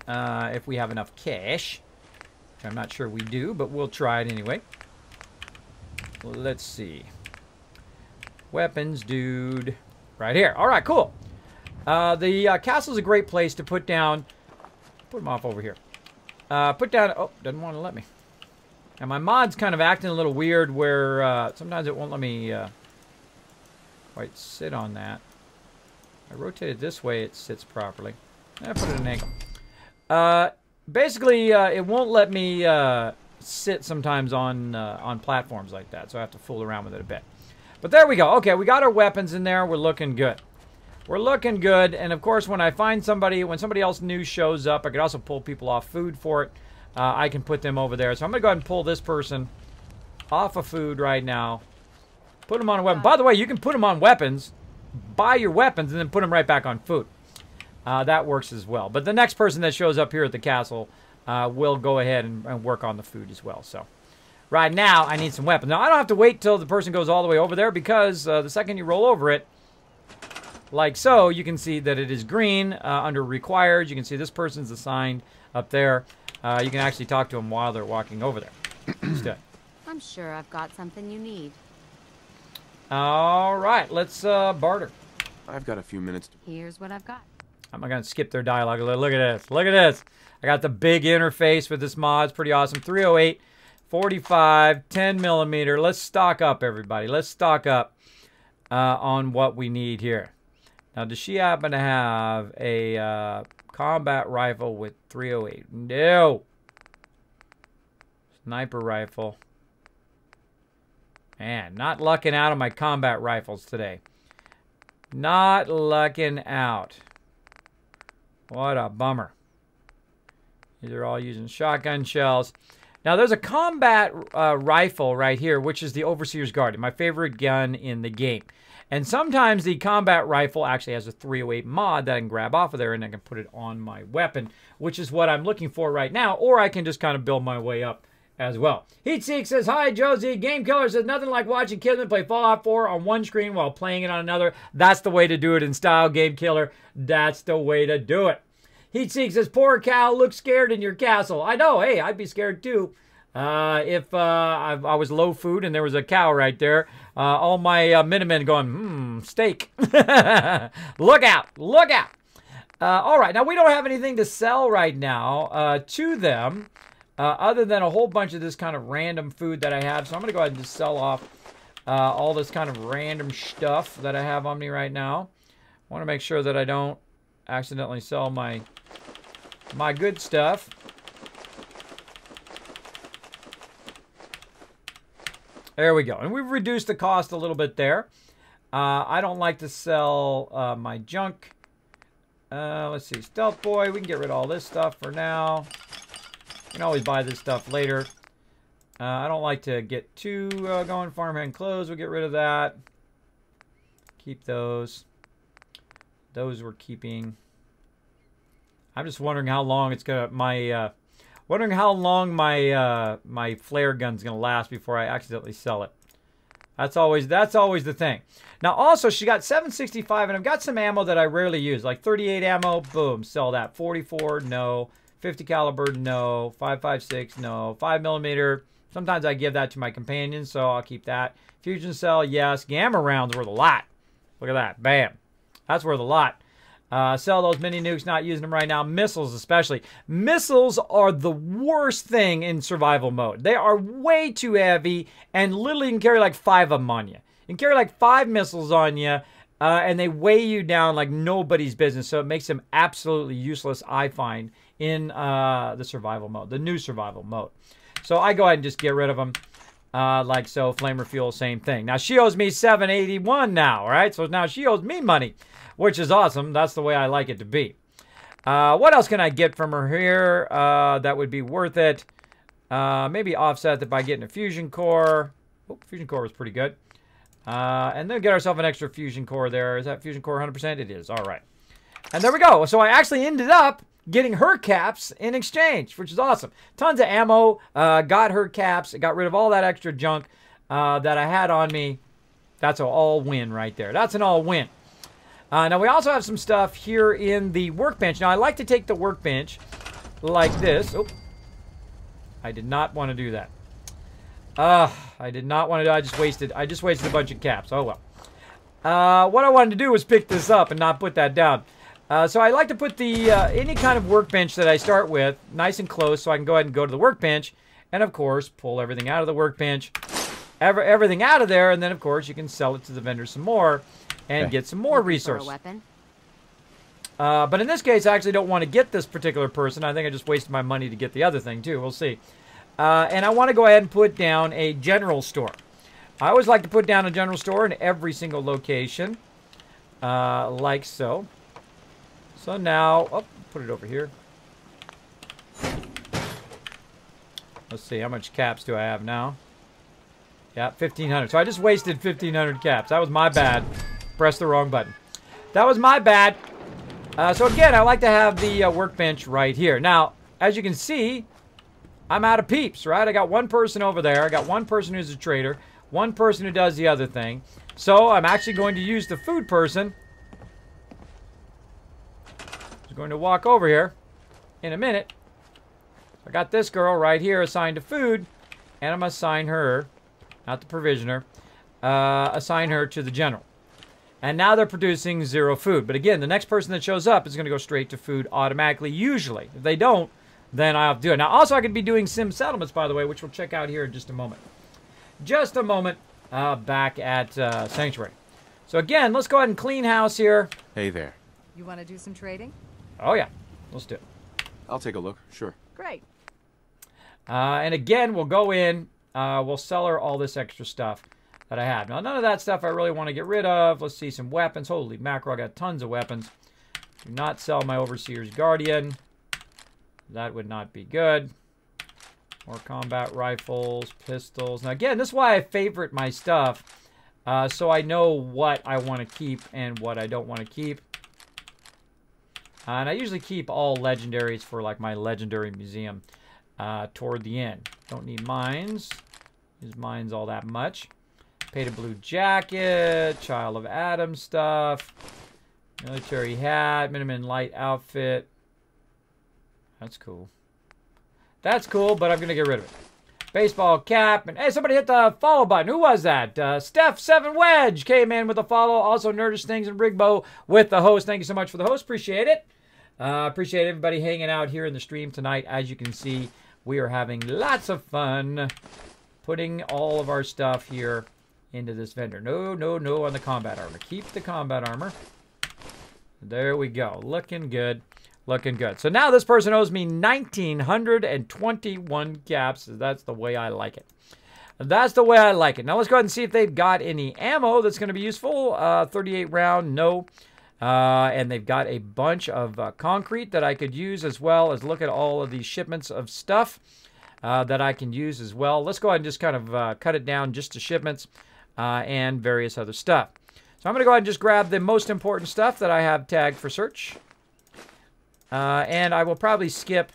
Speaker 2: If we have enough cash. Which I'm not sure we do, but we'll try it anyway. Let's see. Weapons dude. Right here. All right, cool. The castle's a great place to put down. Put them off over here. Put down. Oh, doesn't want to let me. And my mod's kind of acting a little weird where sometimes it won't let me quite sit on that. I rotate it this way, it sits properly. I put it at an angle. Basically, it won't let me sit sometimes on platforms like that, so I have to fool around with it a bit. But there we go. Okay, we got our weapons in there. We're looking good. We're looking good, and of course, when I find somebody, when somebody else new shows up, I could also pull people off food for it. I can put them over there. So I'm going to go ahead and pull this person off of food right now. Put them on a weapon. By the way, you can put them on weapons, buy your weapons, and then put them right back on food. That works as well. But the next person that shows up here at the castle will go ahead and work on the food as well. So right now, I need some weapons. Now, I don't have to wait till the person goes all the way over there because the second you roll over it, like so, you can see that it is green under required. You can see this person's assigned up there. You can actually talk to them while they're walking over there. Instead.
Speaker 4: I'm sure I've got something you need.
Speaker 2: All right, let's barter.
Speaker 5: I've got a few minutes to...
Speaker 4: Here's what I've got.
Speaker 2: I'm going to skip their dialogue a little. Look at this. Look at this. I got the big interface with this mod. It's pretty awesome. 308, 45, 10 millimeter. Let's stock up, everybody. Let's stock up on what we need here. Now, does she happen to have a combat rifle with 308? No. Sniper rifle. Man, not lucking out on my combat rifles today. Not lucking out. What a bummer. These are all using shotgun shells. Now, there's a combat rifle right here, which is the Overseer's Guardian, my favorite gun in the game. And sometimes the combat rifle actually has a 308 mod that I can grab off of there and I can put it on my weapon, which is what I'm looking for right now. Or I can just kind of build my way up as well. Heatseek says, hi, Josie. Game Killer says, nothing like watching Kismet play Fallout 4 on one screen while playing it on another. That's the way to do it in style, Game Killer. That's the way to do it. Heatseek says, poor cow, look scared in your castle. I know. Hey, I'd be scared too. If I was low food and there was a cow right there, all my Minutemen going, steak. Look out. Look out. All right. Now, we don't have anything to sell right now to them other than a whole bunch of this kind of random food that I have. So I'm going to go ahead and just sell off all this kind of random stuff that I have on me right now. I want to make sure that I don't accidentally sell my good stuff. There we go. And we've reduced the cost a little bit there. I don't like to sell my junk. Let's see. Stealth Boy. We can get rid of all this stuff for now. You can always buy this stuff later. I don't like to get too going. Farmhand clothes. We'll get rid of that. Keep those. Those we're keeping. I'm just wondering how long it's gonna my flare gun's gonna last before I accidentally sell it. That's always the thing. Now also she got 765 and I've got some ammo that I rarely use, like 38 ammo, boom, sell that. 44, no. 50 caliber, no. 5.56, no. 5 millimeter. Sometimes I give that to my companions, so I'll keep that. Fusion cell, yes. Gamma rounds worth a lot. Look at that, bam. That's worth a lot. Sell those mini nukes, not using them right now. Missiles especially. Missiles are the worst thing in survival mode. They are way too heavy and literally you can carry like 5 of them on you. You can carry like 5 missiles on you and they weigh you down like nobody's business. So it makes them absolutely useless, I find, in the survival mode, the new survival mode. So I go ahead and just get rid of them. Like so, flamer fuel, same thing. Now she owes me $781 now, all right? So now she owes me money, which is awesome. That's the way I like it to be. What else can I get from her here that would be worth it? Maybe offset that by getting a fusion core. Oh, fusion core was pretty good. And then get ourselves an extra fusion core there. Is that fusion core 100%? It is. All right. And there we go. So I actually ended up getting her caps in exchange, which is awesome. Tons of ammo. Got her caps. Got rid of all that extra junk that I had on me. That's an all-win right there. That's an all-win. Now, we also have some stuff here in the workbench. Now, I like to take the workbench like this. Oh, I did not want to do that. I did not want to do it. I just wasted a bunch of caps. Oh, well. What I wanted to do was pick this up and not put that down. So I like to put the any kind of workbench that I start with nice and close so I can go ahead and go to the workbench and, of course, pull everything out of the workbench, everything out of there, and then, of course, you can sell it to the vendor some more and get some more resources. But in this case, I actually don't want to get this particular person. I think I just wasted my money to get the other thing, too. We'll see. And I want to go ahead and put down a general store. I always like to put down a general store in every single location, like so. So now, oh, put it over here. Let's see, how much caps do I have now? Yeah, 1,500. So I just wasted 1,500 caps. That was my bad. Pressed the wrong button. That was my bad. So again, I like to have the workbench right here. Now, as you can see, I'm out of peeps, right? I got one person over there. I got one person who's a trader. One person who does the other thing. So I'm actually going to use the food person. I'm going to walk over here in a minute. I got this girl right here assigned to food, and I'm going to assign her, not the provisioner, assign her to the general. And now they're producing 0 food. But again, the next person that shows up is going to go straight to food automatically, usually. If they don't, then I'll do it. Now, also, I could be doing sim settlements, by the way, which we'll check out here in just a moment. Just a moment back at Sanctuary. So again, let's go ahead and clean house here.
Speaker 5: Hey there.
Speaker 3: You want to do some trading?
Speaker 2: Oh, yeah. Let's do it.
Speaker 5: I'll take a look, sure.
Speaker 3: Great.
Speaker 2: And again, we'll go in. We'll sell her all this extra stuff that I have. Now, none of that stuff I really want to get rid of. Let's see some weapons. Holy mackerel, I got tons of weapons. Do not sell my Overseer's Guardian. That would not be good. More combat rifles, pistols. Now, again, this is why I favorite my stuff. So I know what I want to keep and what I don't want to keep. And I usually keep all legendaries for like my legendary museum toward the end. Don't need mines. Use mines all that much. Painted blue jacket, Child of Adam stuff, military hat, minimum light outfit. That's cool. That's cool, but I'm going to get rid of it. Baseball cap. And hey, somebody hit the follow button. Who was that? Steph7 Wedge came in with a follow. Also, Nerdish Things and Rigbo with the host. Thank you so much for the host. Appreciate it. Appreciate everybody hanging out here in the stream tonight. As you can see, we are having lots of fun putting all of our stuff here into this vendor. No, no, no on the combat armor. Keep the combat armor. There we go. Looking good. Looking good. So now this person owes me 1,921 caps. That's the way I like it. That's the way I like it. Now let's go ahead and see if they've got any ammo that's going to be useful. 38 round, no. And they've got a bunch of concrete that I could use, as well as look at all of these shipments of stuff that I can use as well. Let's go ahead and just kind of cut it down just to shipments and various other stuff. So I'm going to go ahead and just grab the most important stuff that I have tagged for search. And I will probably skip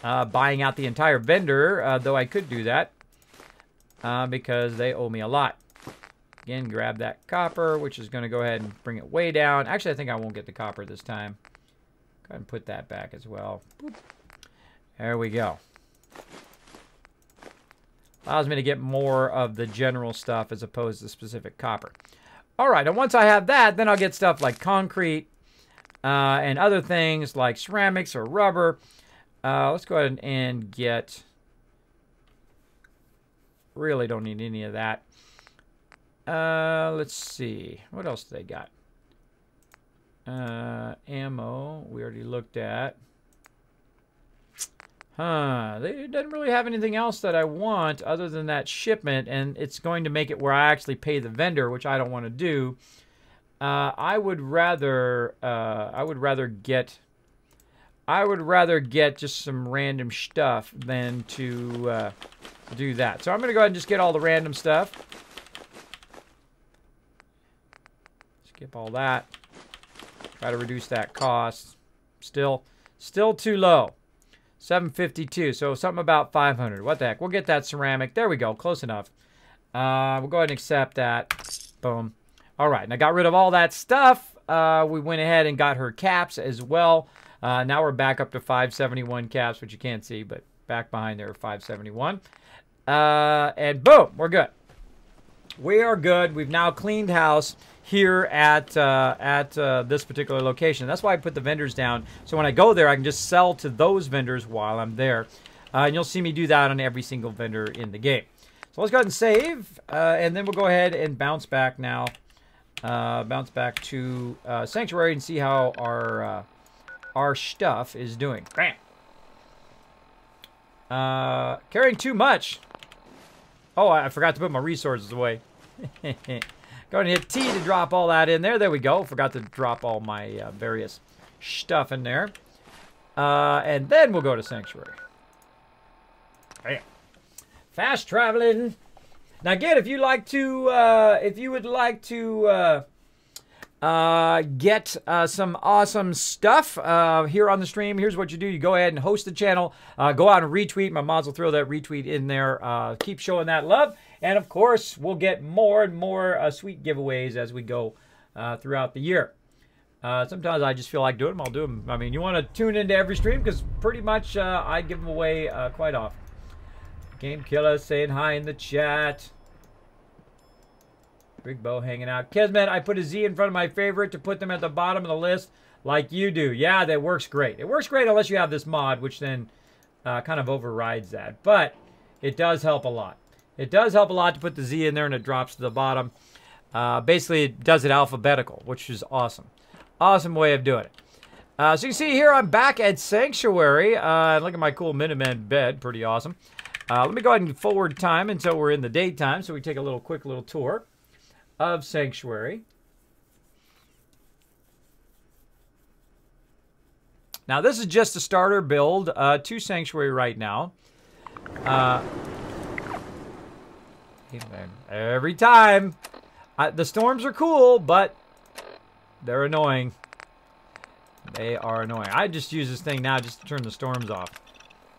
Speaker 2: buying out the entire vendor, though I could do that because they owe me a lot. Again, grab that copper, which is going to go ahead and bring it way down. Actually, I think I won't get the copper this time. Go ahead and put that back as well. Boop. There we go. Allows me to get more of the general stuff as opposed to specific copper. All right, and once I have that, then I'll get stuff like concrete and other things like ceramics or rubber. Let's go ahead and get... Really don't need any of that. Let's see. What else do they got? Ammo, we already looked at. They doesn't really have anything else that I want other than that shipment, and it's going to make it where I actually pay the vendor, which I don't want to do. I would rather get just some random stuff than to do that. So I'm going to go ahead and just get all the random stuff. Skip all that. Try to reduce that cost. Still too low. 752, so something about 500. What the heck? We'll get that ceramic. There we go, close enough. We'll go ahead and accept that. Boom. All right, and I got rid of all that stuff. We went ahead and got her caps as well. Now we're back up to 571 caps, which you can't see, but back behind there, 571. And boom, we're good. We are good. We've now cleaned house here at this particular location. That's why I put the vendors down. So when I go there, I can just sell to those vendors while I'm there. And you'll see me do that on every single vendor in the game. So let's go ahead and save. And then we'll go ahead and bounce back now. Bounce back to Sanctuary and see how our stuff is doing. Bam! Carrying too much. Oh, I forgot to put my resources away. Go ahead and hit T to drop all that in there. There we go. Forgot to drop all my various stuff in there. And then we'll go to Sanctuary. Bam. Fast traveling. Now again, if you like to, if you would like to get some awesome stuff here on the stream, here's what you do. You go ahead and host the channel. Go out and retweet. My mods will throw that retweet in there. Keep showing that love. And, of course, we'll get more and more sweet giveaways as we go throughout the year. Sometimes I just feel like doing them. I'll do them. I mean, you want to tune into every stream because pretty much I give them away quite often. Game Killer saying hi in the chat. Big Bo hanging out. Kismet, I put a Z in front of my favorite to put them at the bottom of the list like you do. Yeah, that works great. It works great unless you have this mod, which then kind of overrides that. But it does help a lot. It does help a lot to put the Z in there and it drops to the bottom. Basically, it does it alphabetical, which is awesome. Awesome way of doing it. So you can see here, I'm back at Sanctuary. Look at my cool Minuteman bed. Pretty awesome. Let me go ahead and forward time until we're in the daytime. So we take a quick little tour of Sanctuary. Now, this is just a starter build to Sanctuary right now. Every time. The storms are cool, but they're annoying. They are annoying. I just use this thing now just to turn the storms off.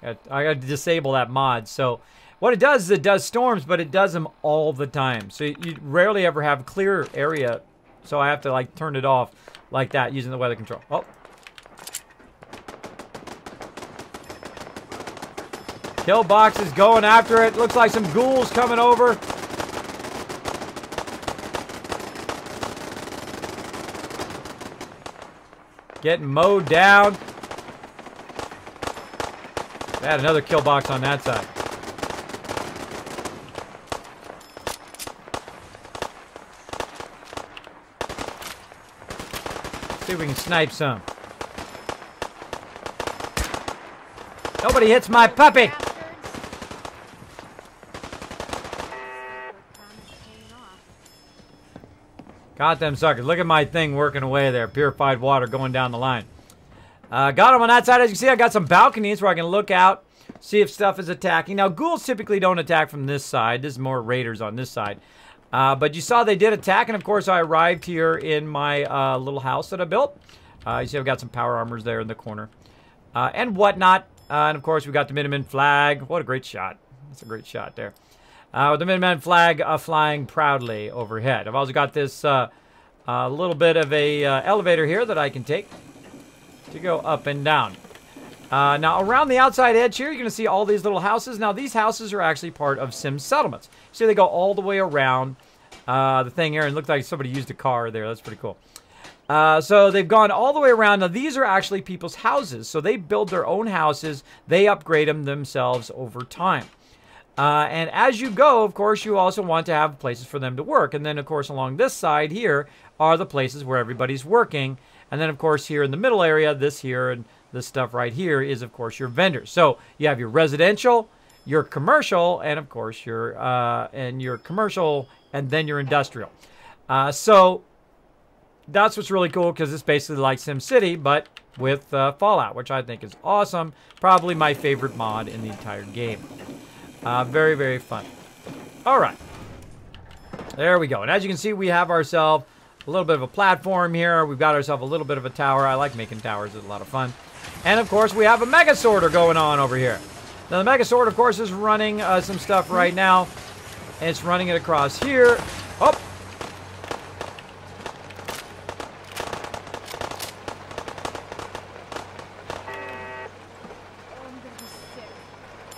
Speaker 2: I got to disable that mod. So what it does is it does storms, but it does them all the time. So you rarely ever have clear area. So I have to like turn it off like that using the weather control. Oh. Kill box is going after it. Looks like some ghouls coming over. Getting mowed down. Add another kill box on that side. See if we can snipe some. Nobody hits my puppy. Got them suckers. Look at my thing working away there. Purified water going down the line. Got them on that side. As you can see, I got some balconies where I can look out, see if stuff is attacking. Now, ghouls typically don't attack from this side. This is more raiders on this side. But you saw they did attack, and of course, I arrived here in my little house that I built. You see I've got some power armors there in the corner. And whatnot. And of course, we got the Minuteman flag. What a great shot. That's a great shot there. With the Minuteman flag flying proudly overhead. I've also got this little bit of a elevator here that I can take to go up and down. Now, around the outside edge here, you're going to see all these little houses. Now, these houses are actually part of Sim settlements. See, they go all the way around. the thing here, and it looked like somebody used a car there. That's pretty cool. So they've gone all the way around. Now, these are actually people's houses. So they build their own houses. They upgrade them themselves over time. And as you go, of course, you also want to have places for them to work. And then, of course, along this side here are the places where everybody's working. And then, of course, here in the middle area, this here and this stuff right here is, of course, your vendors. So you have your residential, your commercial, and, of course, your commercial, and then your industrial. So that's what's really cool, because it's basically like SimCity, but with Fallout, which I think is awesome. Probably my favorite mod in the entire game. Very, very fun. All right. There we go. And as you can see, we have ourselves a little bit of a platform here. We've got ourselves a little bit of a tower. I like making towers. It's a lot of fun. And, of course, we have a Mega Sorter going on over here. Now, the Mega Sorter, of course, is running some stuff right now. And it's running it across here. Oh!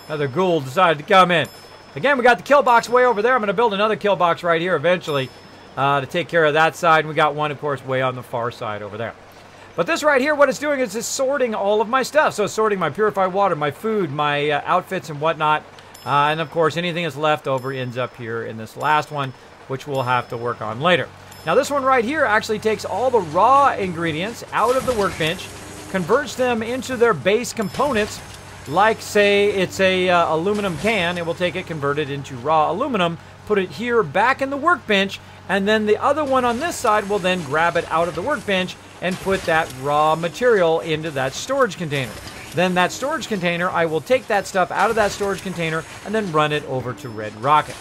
Speaker 2: Another ghoul decided to come in. Again, we got the kill box way over there. I'm going to build another kill box right here eventually to take care of that side. And we got one, of course, way on the far side over there. But this right here, what it's doing is it's sorting all of my stuff. So it's sorting my purified water, my food, my outfits and whatnot. And, of course, anything that's left over ends up here in this last one, which we'll have to work on later. Now, this one right here actually takes all the raw ingredients out of the workbench, converts them into their base components. Like, say, it's a aluminum can. It will take it, convert it into raw aluminum, put it here back in the workbench, and then the other one on this side will then grab it out of the workbench and put that raw material into that storage container. Then that storage container, I will take that stuff out of that storage container and then run it over to Red Rocket.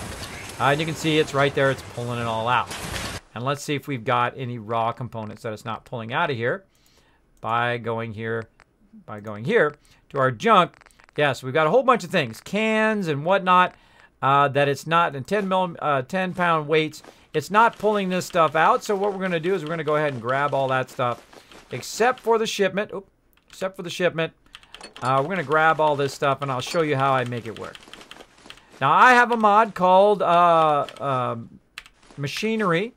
Speaker 2: And you can see it's right there. It's pulling it all out. And let's see if we've got any raw components that it's not pulling out of here by going here to our junk. Yes, we've got a whole bunch of things, cans and whatnot, that it's not in 10-pound weights. It's not pulling this stuff out. So what we're going to do is we're going to go ahead and grab all that stuff, except for the shipment. We're going to grab all this stuff, and I'll show you how I make it work. Now, I have a mod called Machinery.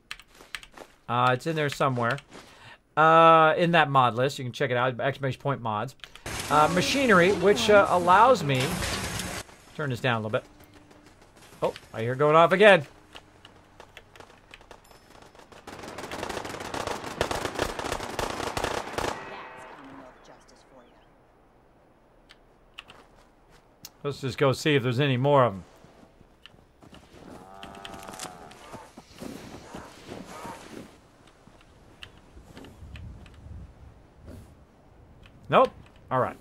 Speaker 2: It's in there somewhere. In that mod list. You can check it out, ! Mods. Machinery, which allows me... Turn this down a little bit. Oh, I hear it going off again. Let's just go see if there's any more of them. Nope. All right.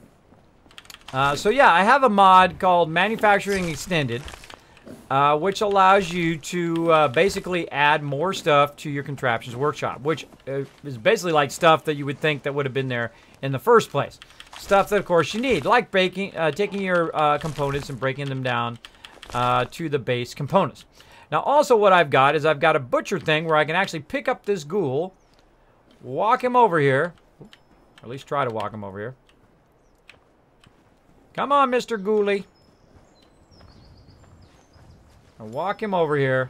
Speaker 2: So yeah, I have a mod called Manufacturing Extended, which allows you to basically add more stuff to your contraptions workshop, which is basically like stuff that you would think that would have been there in the first place. Stuff that, of course, you need, like taking your components and breaking them down to the base components. Now, also what I've got is I've got a butcher thing where I can actually pick up this ghoul, walk him over here, or at least try to walk him over here. Come on, Mr. Ghoulie. I'll walk him over here.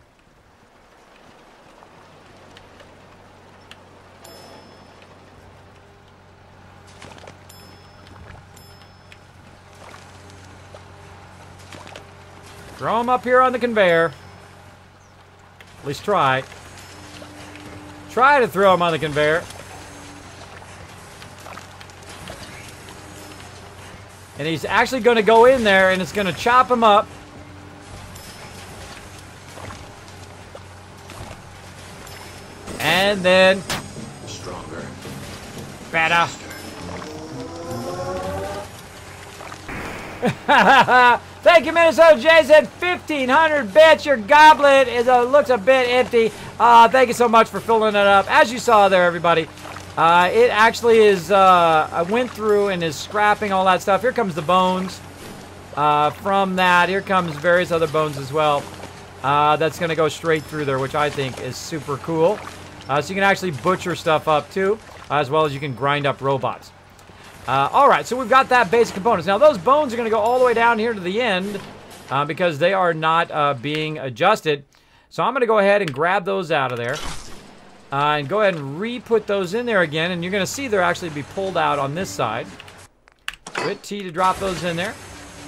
Speaker 2: Throw him up here on the conveyor. At least try. Try to throw him on the conveyor. And he's actually going to go in there and it's going to chop him up. And then...
Speaker 5: Stronger.
Speaker 2: Better. Thank you, Minnesota Jason. 1,500 bits. Your goblet looks a bit empty. Thank you so much for filling it up. As you saw there, everybody, it actually is, I went through and is scrapping all that stuff. Here comes the bones from that. Here comes various other bones as well. That's going to go straight through there, which I think is super cool. So you can actually butcher stuff up too, as well as you can grind up robots. Alright, so we've got that basic components. Now, those bones are going to go all the way down here to the end because they are not being adjusted. So I'm going to go ahead and grab those out of there. And go ahead and re-put those in there again. And you're going to see they're actually be pulled out on this side. Hit T to drop those in there.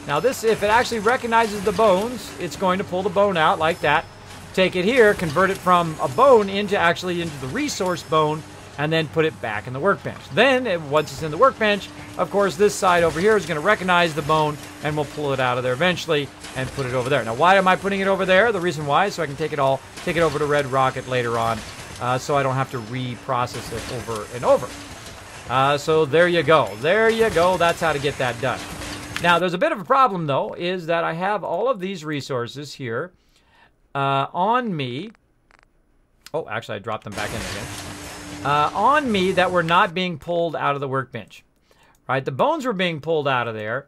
Speaker 2: Now this, if it actually recognizes the bones, it's going to pull the bone out like that. Take it here, convert it from a bone into the resource bone, and then put it back in the workbench. Then, once it's in the workbench, of course, this side over here is going to recognize the bone, and we'll pull it out of there eventually and put it over there. Now, why am I putting it over there? The reason why is so I can take it over to Red Rocket later on, so I don't have to reprocess it over and over. So there you go. There you go. That's how to get that done. Now, there's a bit of a problem, though, is that I have all of these resources here on me. Oh, actually, I dropped them back in again. On me that were not being pulled out of the workbench. Right? The bones were being pulled out of there,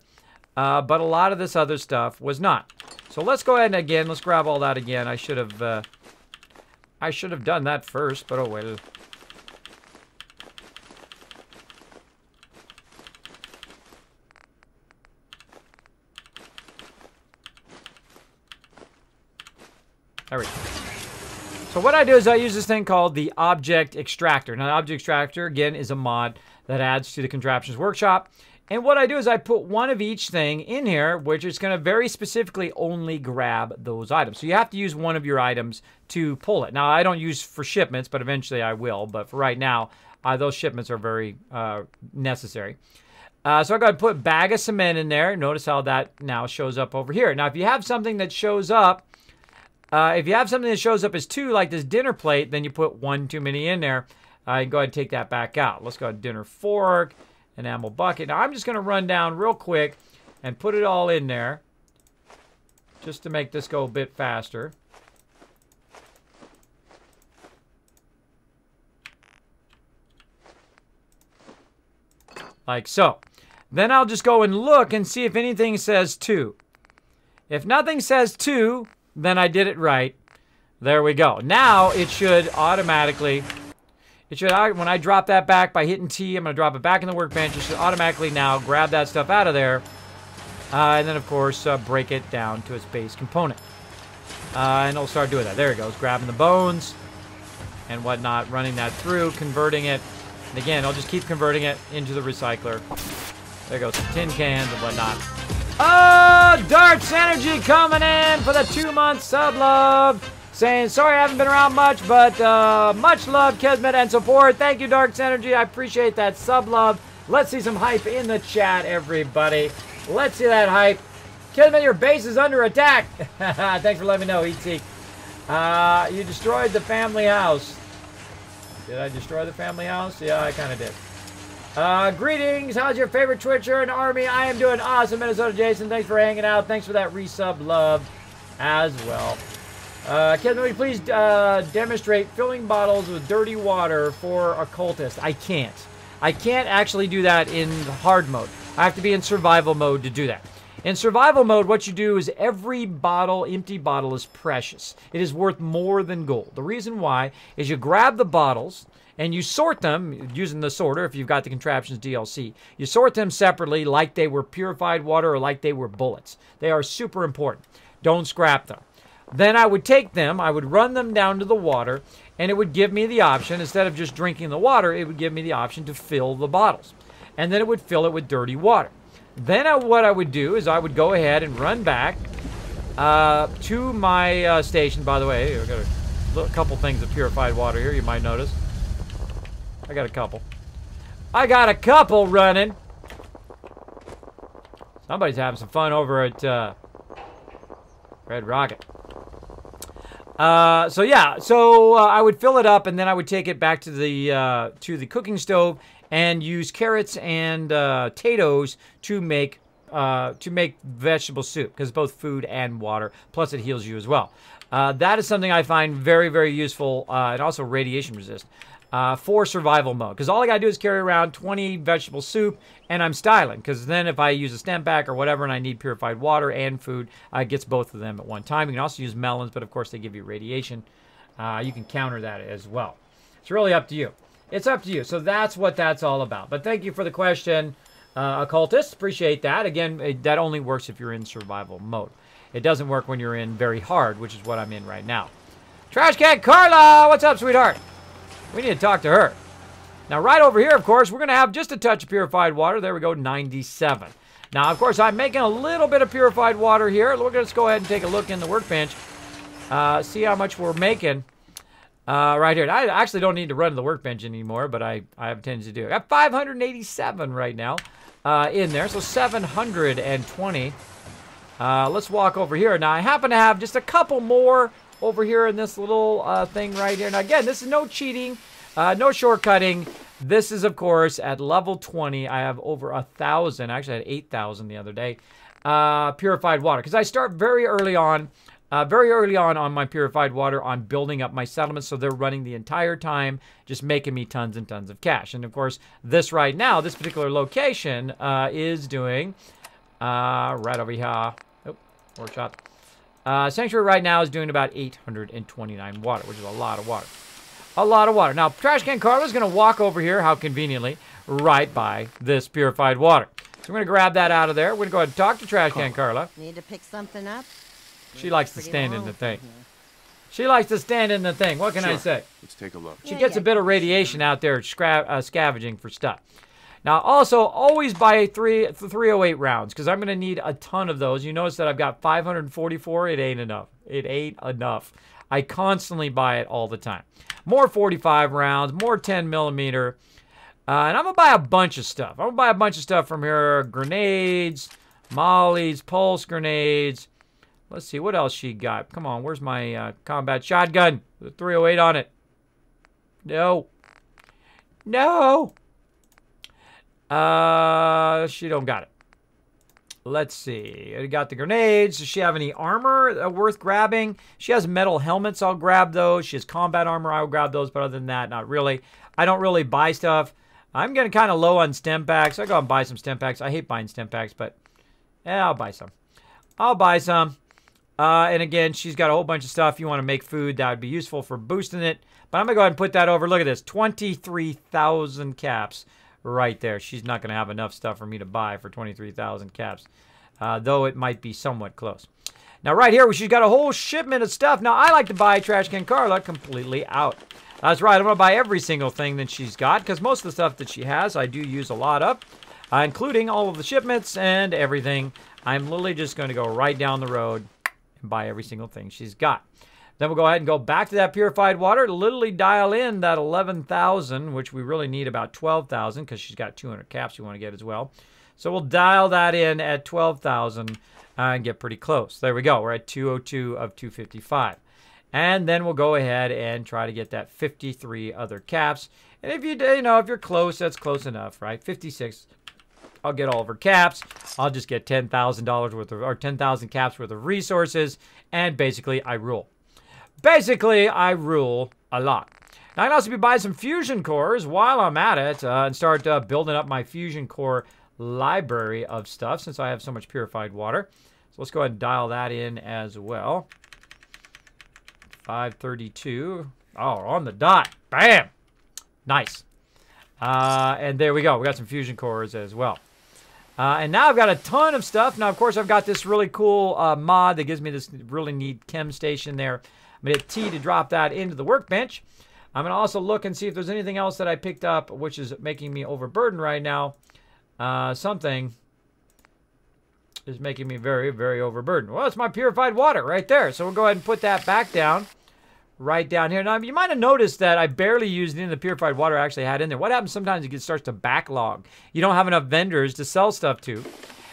Speaker 2: but a lot of this other stuff was not. So let's go ahead and again, let's grab all that again. I should have done that first, but oh well. There we go. So what I do is I use this thing called the Object Extractor. Now, the Object Extractor, again, is a mod that adds to the Contraptions Workshop. And what I do is I put one of each thing in here, which is going to very specifically only grab those items. So you have to use one of your items to pull it. Now, I don't use for shipments, but eventually I will. But for right now, those shipments are very necessary. So I go ahead and put bag of cement in there. Notice how that now shows up over here. Now, if you have something that shows up, as 2, like this dinner plate, then you put 1 too many in there. You go ahead and take that back out. Let's go ahead and dinner fork, enamel bucket. Now, I'm just going to run down real quick and put it all in there just to make this go a bit faster. Like so. Then I'll just go and look and see if anything says 2. If nothing says 2, then I did it right. There we go. Now it should automatically, when I drop that back by hitting T, I'm going to drop it back in the workbench. It should automatically now grab that stuff out of there. And then, of course, break it down to its base component. And it'll start doing that. There it goes. Grabbing the bones and whatnot, running that through, converting it. And again, I'll just keep converting it into the recycler. There goes some tin cans and whatnot. Oh, Darts Energy coming in for the 2-month sub love. Saying, sorry I haven't been around much, but much love, Kismet, and support. Thank you, Darts Energy. I appreciate that sub love. Let's see some hype in the chat, everybody. Let's see that hype. Kismet, your base is under attack. Thanks for letting me know, E.T. You destroyed the family house. Did I destroy the family house? Yeah, I kind of did. Greetings. How's your favorite Twitcher and Army? I am doing awesome, Minnesota Jason. Thanks for hanging out. Thanks for that resub love as well. Can we please demonstrate filling bottles with dirty water for occultists? I can't. I can't actually do that in hard mode. I have to be in survival mode to do that. In survival mode, what you do is every bottle, empty bottle, is precious. It is worth more than gold. The reason why is you grab the bottles and you sort them using the sorter if you've got the Contraptions DLC. You sort them separately like they were purified water or like they were bullets. They are super important. Don't scrap them. Then I would take them, I would run them down to the water, and it would give me the option, instead of just drinking the water, it would give me the option to fill the bottles. And then it would fill it with dirty water. Then what I would do is I would go ahead and run back to my station. By the way, I've got a couple things of purified water here, you might notice. I got a couple. I got a couple running. Somebody's having some fun over at Red Rocket. So yeah, I would fill it up, and then I would take it back to the cooking stove and use carrots and potatoes to make vegetable soup, because it's both food and water. Plus, it heals you as well. That is something I find very, very useful, and also radiation resist. For survival mode, because all I gotta do is carry around 20 vegetable soup, and I'm styling, because then if I use a stem pack or whatever and I need purified water and food, it gets both of them at one time. You can also use melons, but of course they give you radiation. You can counter that as well. It's really up to you. It's up to you. So that's what that's all about. But thank you for the question, Occultist. Appreciate that. Again, that only works if you're in survival mode. It doesn't work when you're in very hard, which is what I'm in right now. Trash Can Carla! What's up, sweetheart? We need to talk to her. Now, right over here, of course, we're going to have just a touch of purified water. There we go, 97. Now, of course, I'm making a little bit of purified water here. We're going to go ahead and take a look in the workbench. See how much we're making right here. I actually don't need to run the workbench anymore, but I have a tendency to do it. I got 587 right now in there, so 720. Let's walk over here. Now, I happen to have just a couple more over here in this little thing right here. Now, again, this is no cheating, no shortcutting. This is, of course, at level 20. I have over 1,000. Actually, I had 8,000 the other day. Purified water, because I start very early on my purified water on building up my settlements, so they're running the entire time, just making me tons and tons of cash. And, of course, this right now, this particular location is doing right over here. Oh, workshop. Sanctuary right now is doing about 829 water, which is a lot of water. A lot of water. Now, Trash Can Carla's going to walk over here, how conveniently, right by this purified water. So we're going to grab that out of there. We're going to go ahead and talk to Trash Can Carla.
Speaker 4: Need to pick something up?
Speaker 2: She likes to stand in the thing. She likes to stand in the thing. What can I say?
Speaker 5: Let's take a look.
Speaker 2: She gets a bit of radiation out there scavenging for stuff. Now, also, always buy 308 rounds, because I'm going to need a ton of those. You notice that I've got 544. It ain't enough. It ain't enough. I constantly buy it all the time. More 45 rounds, more 10 millimeter. And I'm going to buy a bunch of stuff. I'm going to buy a bunch of stuff from here. Grenades, mollies, pulse grenades. Let's see, what else she got? Come on, where's my combat shotgun? The 308 on it. No. No. She don't got it. Let's see. I got the grenades. Does she have any armor worth grabbing? She has metal helmets. I'll grab those. She has combat armor. I'll grab those. But other than that, not really. I don't really buy stuff. I'm getting kind of low on stem packs. I go and buy some stem packs. I hate buying stem packs, but yeah, I'll buy some. I'll buy some. And again, she's got a whole bunch of stuff. You want to make food that would be useful for boosting it. But I'm going to go ahead and put that over. Look at this. 23,000 caps. Right there. She's not going to have enough stuff for me to buy for 23,000 caps, though it might be somewhat close. Now, right here, she's got a whole shipment of stuff. Now, I like to buy Trash Can Carla completely out. That's right. I'm going to buy every single thing that she's got, because most of the stuff that she has, I do use a lot of, including all of the shipments and everything. I'm literally just going to go right down the road and buy every single thing she's got. Then we'll go ahead and go back to that purified water, literally dial in that 11,000, which we really need about 12,000 because she's got 200 caps we want to get as well. So we'll dial that in at 12,000 and get pretty close. There we go. We're at 202 of 255. And then we'll go ahead and try to get that 53 other caps. And if if you're close, that's close enough, right? 56. I'll get all of her caps. I'll just get $10,000 worth of, or 10,000 caps worth of resources, and basically I rule. Basically, I rule a lot. Now, I can also be buying some fusion cores while I'm at it and start building up my fusion core library of stuff since I have so much purified water. So let's go ahead and dial that in as well. 532. Oh, on the dot. Bam! Nice. And there we go. We got some fusion cores as well. And now I've got a ton of stuff. Now, of course, I've got this really cool mod that gives me this really neat chem station there. I'm going to hit T to drop that into the workbench. I'm going to also look and see if there's anything else that I picked up, which is making me overburdened right now. Something is making me very, very overburdened. Well, it's my purified water right there. So we'll go ahead and put that back down, right down here. Now, you might have noticed that I barely used any of the purified water I actually had in there. What happens sometimes it starts to backlog. You don't have enough vendors to sell stuff to.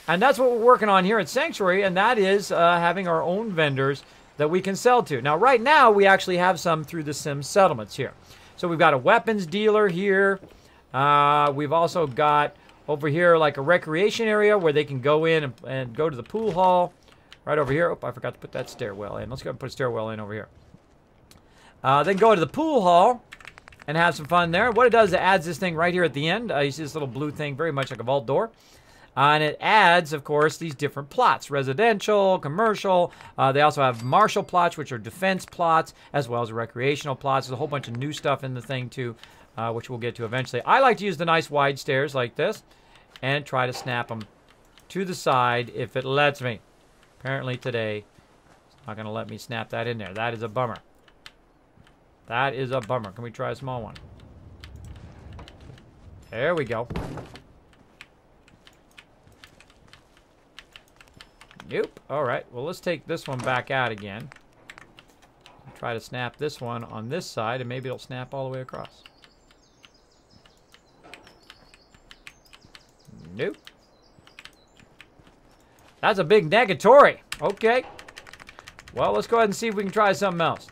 Speaker 2: And that's what we're working on here at Sanctuary, and that is having our own vendors that we can sell to. Now, right now, we actually have some through the Sim settlements here. So we've got a weapons dealer here. We've also got over here like a recreation area where they can go in and go to the pool hall. Right over here. Oh, I forgot to put that stairwell in. Let's go and put a stairwell in over here. Then go to the pool hall and have some fun there. What it does is it adds this thing right here at the end. You see this little blue thing, very much like a vault door. And it adds, of course, these different plots. Residential, commercial. They also have martial plots, which are defense plots, as well as recreational plots. There's a whole bunch of new stuff in the thing, too, which we'll get to eventually. I like to use the nice wide stairs like this and try to snap them to the side if it lets me. Apparently today, it's not going to let me snap that in there. That is a bummer. That is a bummer. Can we try a small one? There we go. Nope. All right. Well, let's take this one back out again. Try to snap this one on this side, and maybe it'll snap all the way across. Nope. That's a big negatory. Okay. Well, let's go ahead and see if we can try something else.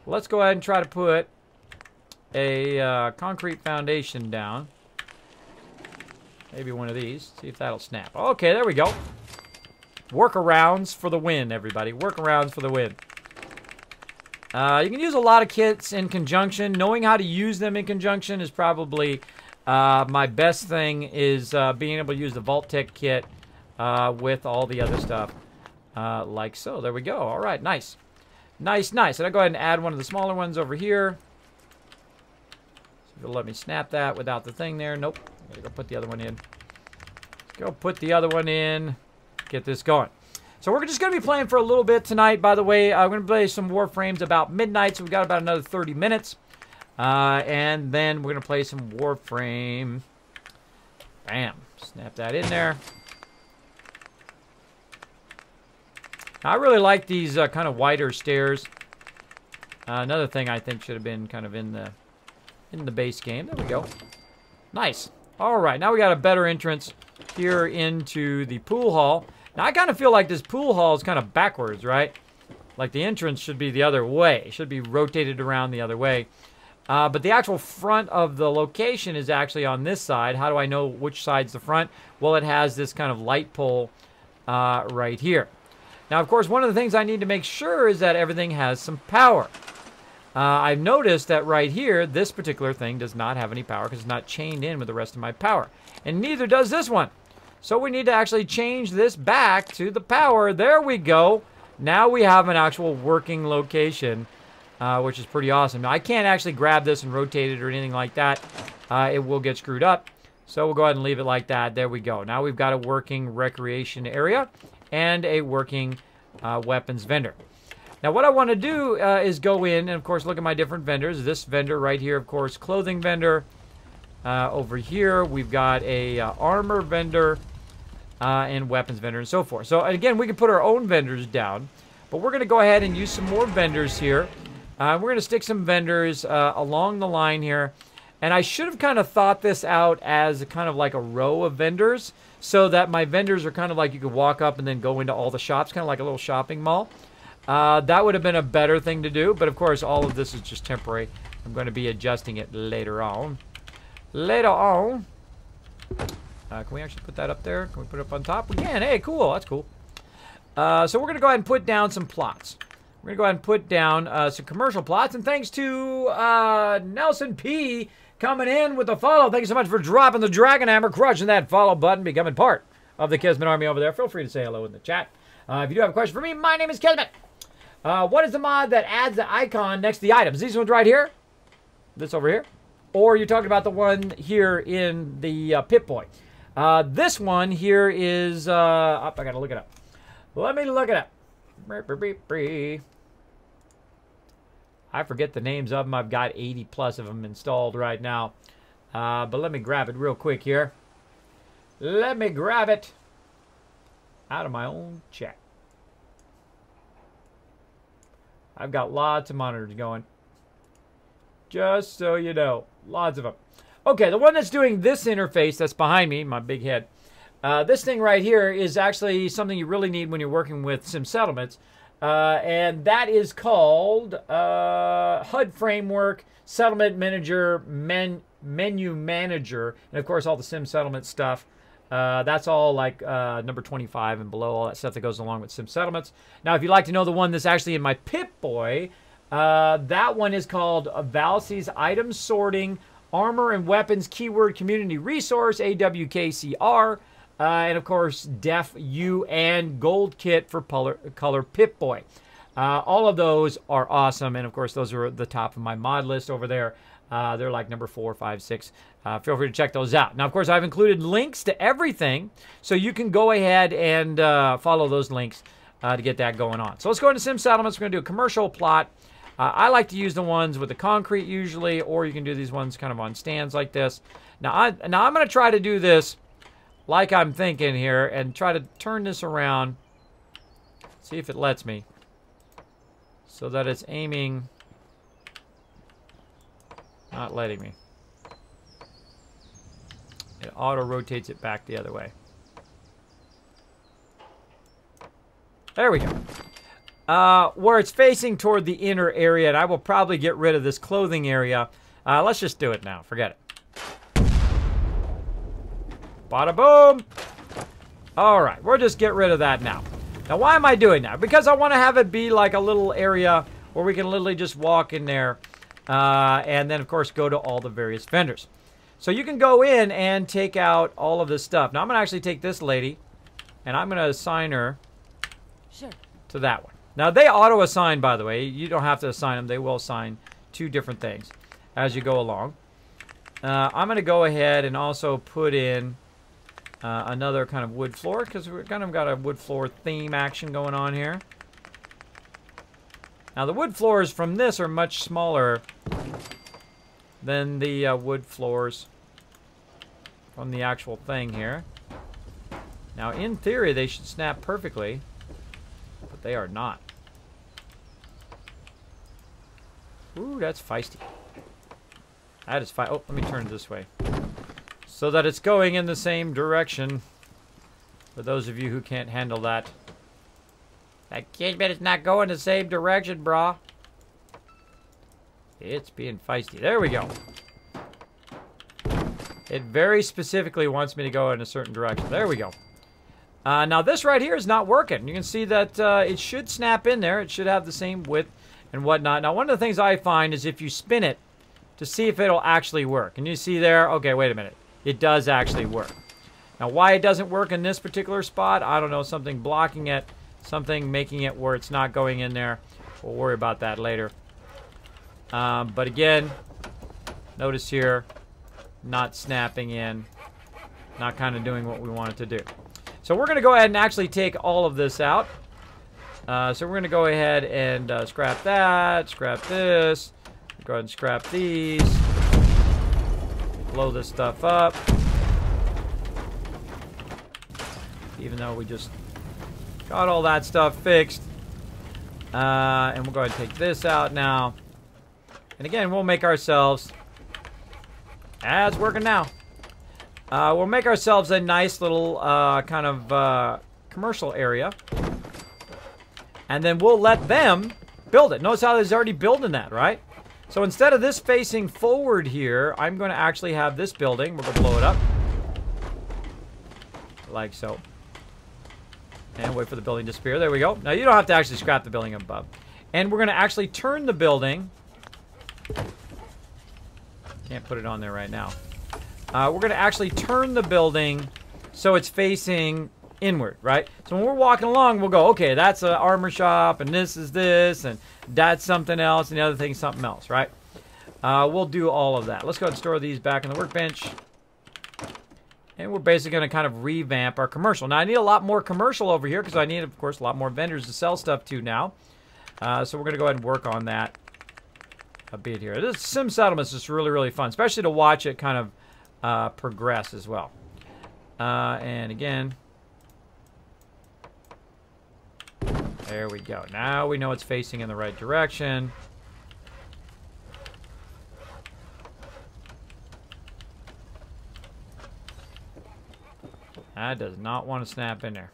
Speaker 2: Let's go ahead and try to put a concrete foundation down. Maybe one of these. See if that'll snap. Okay, there we go. Workarounds for the win, everybody. Workarounds for the win. You can use a lot of kits in conjunction. Knowing how to use them in conjunction is probably my best thing, is being able to use the vault-tec kit with all the other stuff. Like so. There we go. All right, nice. Nice, nice. And I'll go ahead and add one of the smaller ones over here. So if it'll let me snap that without the thing there. Nope. I gotta go put the other one in. Let's go put the other one in. Get this going. So we're just going to be playing for a little bit tonight, by the way. I'm going to play some Warframes about midnight, so we've got about another 30 minutes. And then we're going to play some Warframe. Bam. Snap that in there. I really like these kind of wider stairs. Another thing I think should have been kind of in the base game. There we go. Nice. All right, now we got a better entrance here into the pool hall. Now, I kind of feel like this pool hall is kind of backwards, right? Like the entrance should be the other way. It should be rotated around the other way. But the actual front of the location is actually on this side. How do I know which side's the front? Well, it has this kind of light pole right here. Now, of course, one of the things I need to make sure is that everything has some power. I've noticed that right here, this particular thing does not have any power because it's not chained in with the rest of my power. And neither does this one. So we need to actually change this back to the power. There we go. Now we have an actual working location, which is pretty awesome. Now, I can't actually grab this and rotate it or anything like that. It will get screwed up. So we'll go ahead and leave it like that. There we go. Now we've got a working recreation area and a working weapons vendor. Now, what I want to do is go in and, of course, look at my different vendors. This vendor right here, of course, clothing vendor. Over here, we've got a armor vendor and weapons vendor and so forth. So, again, we can put our own vendors down, but we're going to go ahead and use some more vendors here. We're going to stick some vendors along the line here. And I should have kind of thought this out as kind of like a row of vendors so that my vendors are kind of like you could walk up and then go into all the shops, kind of like a little shopping mall. That would have been a better thing to do, but of course all of this is just temporary. I'm going to be adjusting it later on. Later on. Can we actually put that up there? Can we put it up on top? We can. Hey, cool. That's cool. So we're going to go ahead and put down some plots. We're going to go ahead and put down some commercial plots. And thanks to Nelson P. coming in with the follow. Thank you so much for dropping the Dragon Hammer, crushing that follow button, becoming part of the Kismet Army over there. Feel free to say hello in the chat. If you do have a question for me, my name is Kismet. What is the mod that adds the icon next to the items? These ones right here? This over here? Or you're talking about the one here in the Pip-Boy? This one here is... I got to look it up. Let me look it up. I forget the names of them. I've got 80 plus of them installed right now. But let me grab it real quick here. Let me grab it out of my own chat. I've got lots of monitors going. Just so you know. Lots of them. Okay, the one that's doing this interface that's behind me, my big head, this thing right here is actually something you really need when you're working with sim settlements. And that is called HUD Framework, Settlement Manager, Menu Manager, and of course all the sim settlement stuff. That's all like number 25 and below, all that stuff that goes along with sim settlements. Now, if you'd like to know the one that's actually in my Pip-Boy, that one is called Valsey's Item Sorting, Armor and Weapons Keyword Community Resource, AWKCR, and of course Def U and Gold Kit for Color Pip-Boy. All of those are awesome, and of course those are at the top of my mod list over there. They're like number 4, 5, 6. Feel free to check those out. Now, of course, I've included links to everything, so you can go ahead and follow those links to get that going on. So let's go into Sim Settlements. We're going to do a commercial plot. I like to use the ones with the concrete usually, or you can do these ones kind of on stands like this. Now I'm going to try to do this like I'm thinking here and try to turn this around. See if it lets me. So that it's aiming. Not letting me. It auto-rotates it back the other way. There we go. Where it's facing toward the inner area, and I will probably get rid of this clothing area. Let's just do it now. Forget it. Bada boom! Alright, we'll just get rid of that now. Now, why am I doing that? Because I want to have it be like a little area where we can literally just walk in there. And then, of course, go to all the various vendors. So you can go in and take out all of this stuff. Now, I'm going to actually take this lady, and I'm going to assign her to that one. Now, they auto-assign, by the way. You don't have to assign them. They will assign 2 different things as you go along. I'm going to go ahead and also put in another kind of wood floor, because we've kind of got a wood floor theme action going on here. Now, the wood floors from this are much smaller than the wood floors from the actual thing here. Now, in theory, they should snap perfectly, but they are not. Ooh, that's feisty. That is oh, let me turn it this way. So that it's going in the same direction. For those of you who can't handle that. That Kismet is not going the same direction, brah. It's being feisty. There we go. It very specifically wants me to go in a certain direction. There we go. Now this right here is not working. You can see that it should snap in there. It should have the same width and whatnot. Now one of the things I find is if you spin it to see if it'll actually work. And you see there, okay, wait a minute. It does actually work. Now why it doesn't work in this particular spot, I don't know. Something blocking it. Something making it where it's not going in there. We'll worry about that later. But again, notice here, not snapping in. Not kind of doing what we want it to do. So we're going to go ahead and actually take all of this out. So we're going to go ahead and scrap that, scrap this. Go ahead and scrap these. Blow this stuff up. Even though we just got all that stuff fixed. And we'll go ahead and take this out now. And again, we'll make ourselves... it's working now. We'll make ourselves a nice little kind of commercial area. And then we'll let them build it. Notice how there's already building that, right? So instead of this facing forward here, I'm going to actually have this building. We're going to blow it up. Like so. And wait for the building to disappear. There we go. Now you don't have to actually scrap the building above. And we're going to actually turn the building. Can't put it on there right now. We're going to actually turn the building so it's facing inward, right? So when we're walking along, we'll go, okay, that's an armor shop, and this is this, and that's something else, and the other thing's something else, right? We'll do all of that. Let's go ahead and store these back on the workbench. And we're basically going to kind of revamp our commercial. Now, I need a lot more commercial over here because I need, of course, a lot more vendors to sell stuff to now. So we're going to go ahead and work on that a bit here. This Sim Settlements is really, really fun, especially to watch it kind of progress as well. And again, there we go. Now we know it's facing in the right direction. That does not want to snap in there.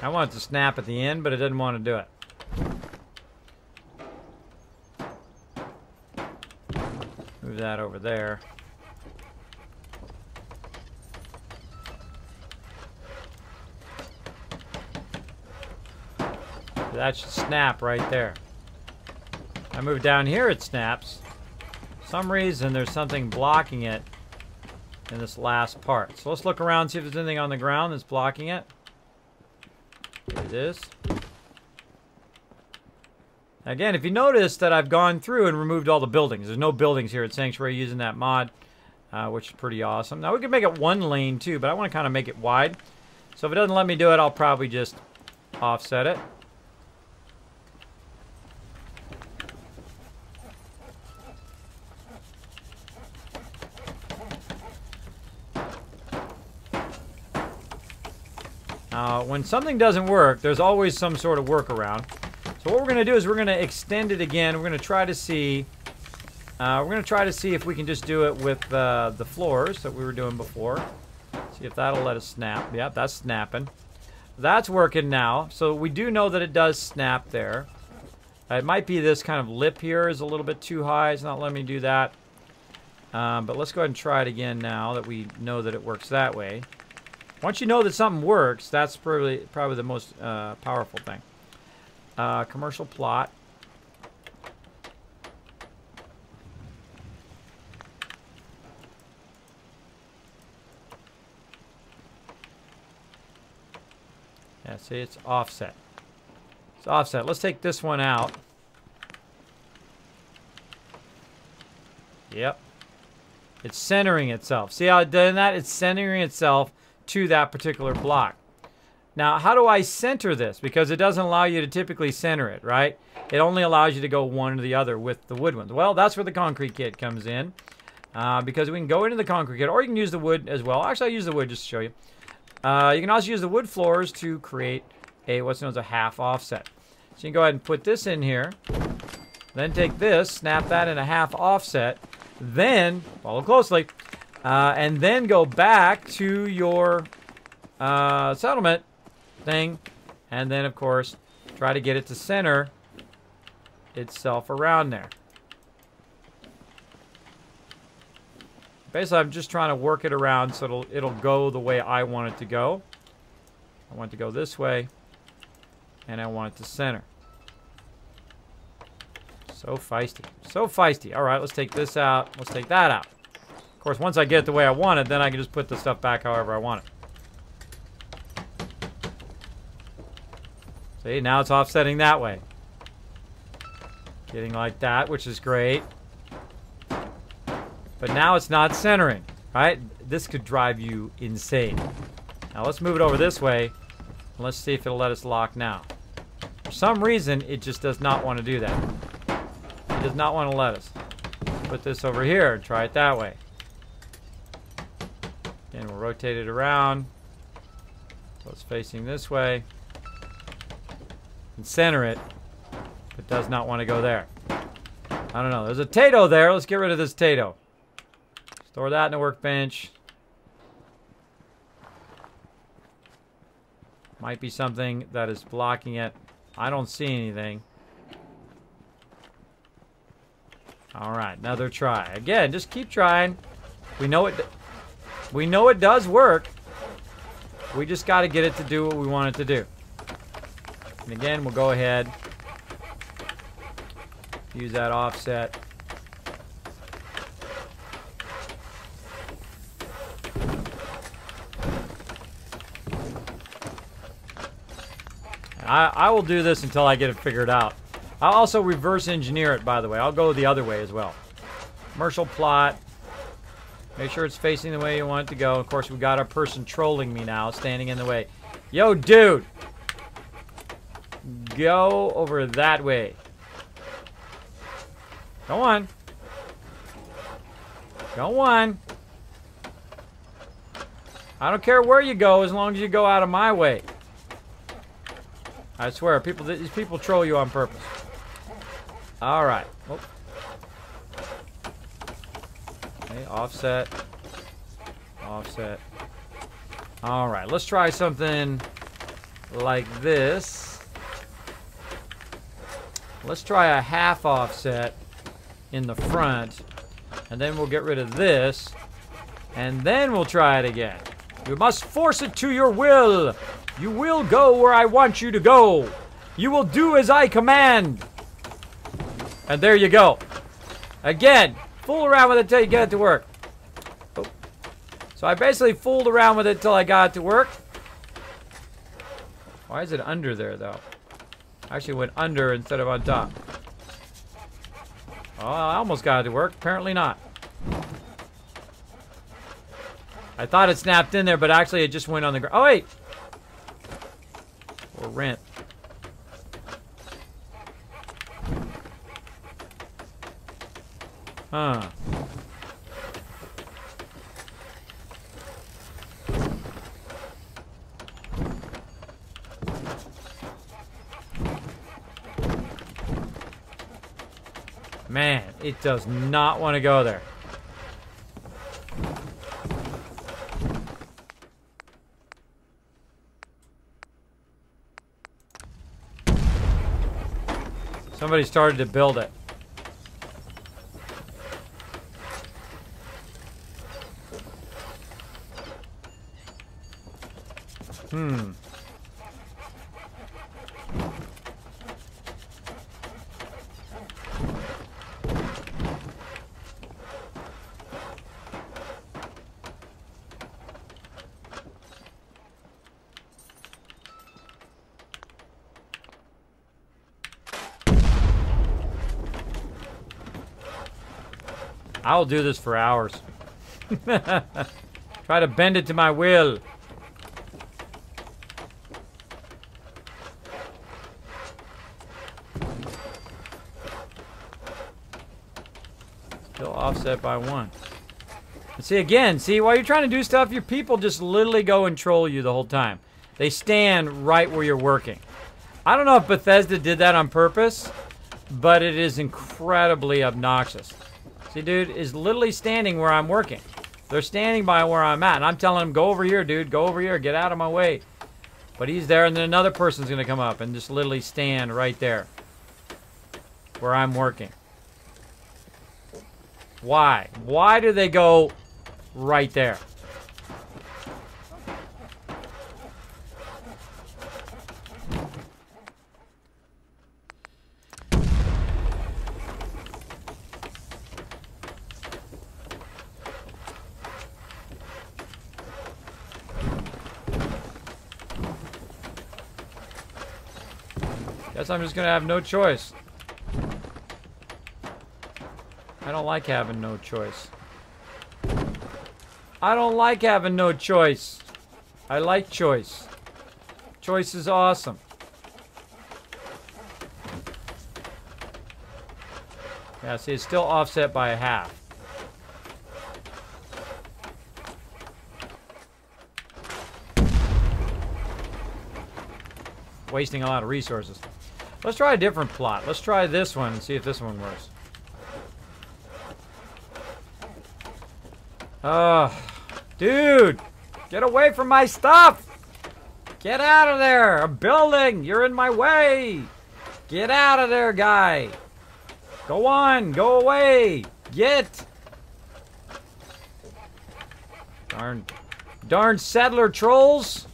Speaker 2: I want it to snap at the end, but it didn't want to do it. Move that over there. That should snap right there. I move down here, it snaps. For some reason, there's something blocking it in this last part. So let's look around and see if there's anything on the ground that's blocking it. It is. Again, if you notice that I've gone through and removed all the buildings. There's no buildings here at Sanctuary using that mod, which is pretty awesome. Now, we can make it one lane, too, but I want to kind of make it wide. So if it doesn't let me do it, I'll probably just offset it. When something doesn't work, there's always some sort of workaround. So what we're going to do is we're going to extend it again. We're going to try to see. If we can just do it with the floors that we were doing before. See if that'll let us snap. Yep, that's snapping. That's working now. So we do know that it does snap there. It might be this kind of lip here is a little bit too high. It's not letting me do that. But let's go ahead and try it again now that we know that it works that way. Once you know that something works, that's probably the most powerful thing. Commercial plot. Yeah, see, it's offset. It's offset. Let's take this one out. Yep. It's centering itself. See how it did that? It's centering itself to that particular block. Now, how do I center this? Because it doesn't allow you to typically center it, right? It only allows you to go one or the other with the wood ones. Well, that's where the concrete kit comes in. Because we can go into the concrete kit, or you can use the wood as well. Actually, I'll use the wood just to show you. You can also use the wood floors to create a what's known as a half offset. So you can go ahead and put this in here. Then take this, snap that in a half offset. Then, follow closely, and then go back to your settlement thing. And then, of course, try to get it to center itself around there. Basically, I'm just trying to work it around so it'll go the way I want it to go. I want it to go this way, and I want it to center. So feisty. So feisty. All right, let's take this out. Let's take that out. Of course, once I get it the way I want it, then I can just put the stuff back however I want it. See, now it's offsetting that way. Getting like that, which is great. But now it's not centering, right? This could drive you insane. Now let's move it over this way. And let's see if it'll let us lock now. For some reason, it just does not want to do that. It does not want to let us. Put this over here and try it that way. Again, we'll rotate it around. So it's facing this way. And center it. It does not want to go there. I don't know. There's a Tato there. Let's get rid of this Tato. Store that in the workbench. Might be something that is blocking it. I don't see anything. Alright, another try. Again, just keep trying. We know it does work. We just got to get it to do what we want it to do. And again, we'll go ahead. Use that offset. I will do this until I get it figured out. I'll also reverse engineer it, by the way. I'll go the other way as well. Commercial plot. Make sure it's facing the way you want it to go. Of course, we got our person trolling me now, standing in the way. Yo, dude! Go over that way. Go on. Go on. I don't care where you go as long as you go out of my way. I swear, these people troll you on purpose. All right. Oh. Okay, offset. Offset. All right, let's try something like this. Let's try a half offset in the front, and then we'll get rid of this, and then we'll try it again. You must force it to your will. You will go where I want you to go. You will do as I command. And there you go. Again, fool around with it till you get it to work. Oh. So I basically fooled around with it till I got it to work. Why is it under there, though? I actually went under instead of on top. Oh, I almost got it to work. Apparently not. I thought it snapped in there, but actually it just went on the ground. Oh, wait. Or rent. Huh. Man, it does not want to go there. Somebody started to build it. I'll do this for hours. Try to bend it to my will. Still offset by 1. And see, again, see, while you're trying to do stuff, your people just literally go and troll you the whole time. They stand right where you're working. I don't know if Bethesda did that on purpose, but it is incredibly obnoxious. See, dude is literally standing where I'm working. They're standing by where I'm at, and I'm telling him, go over here, dude, go over here, get out of my way. But he's there, and then another person's going to come up and just literally stand right there where I'm working. Why? Why do they go right there? Guess I'm just gonna have no choice. I don't like having no choice. I don't like having no choice. I like choice. Choice is awesome. Yeah, see, it's still offset by a half. Wasting a lot of resources. Let's try a different plot. Let's try this one and see if this one works. Dude! Get away from my stuff! Get out of there! I'm building! You're in my way! Get out of there, guy! Go on! Go away! Get! Darn settler trolls!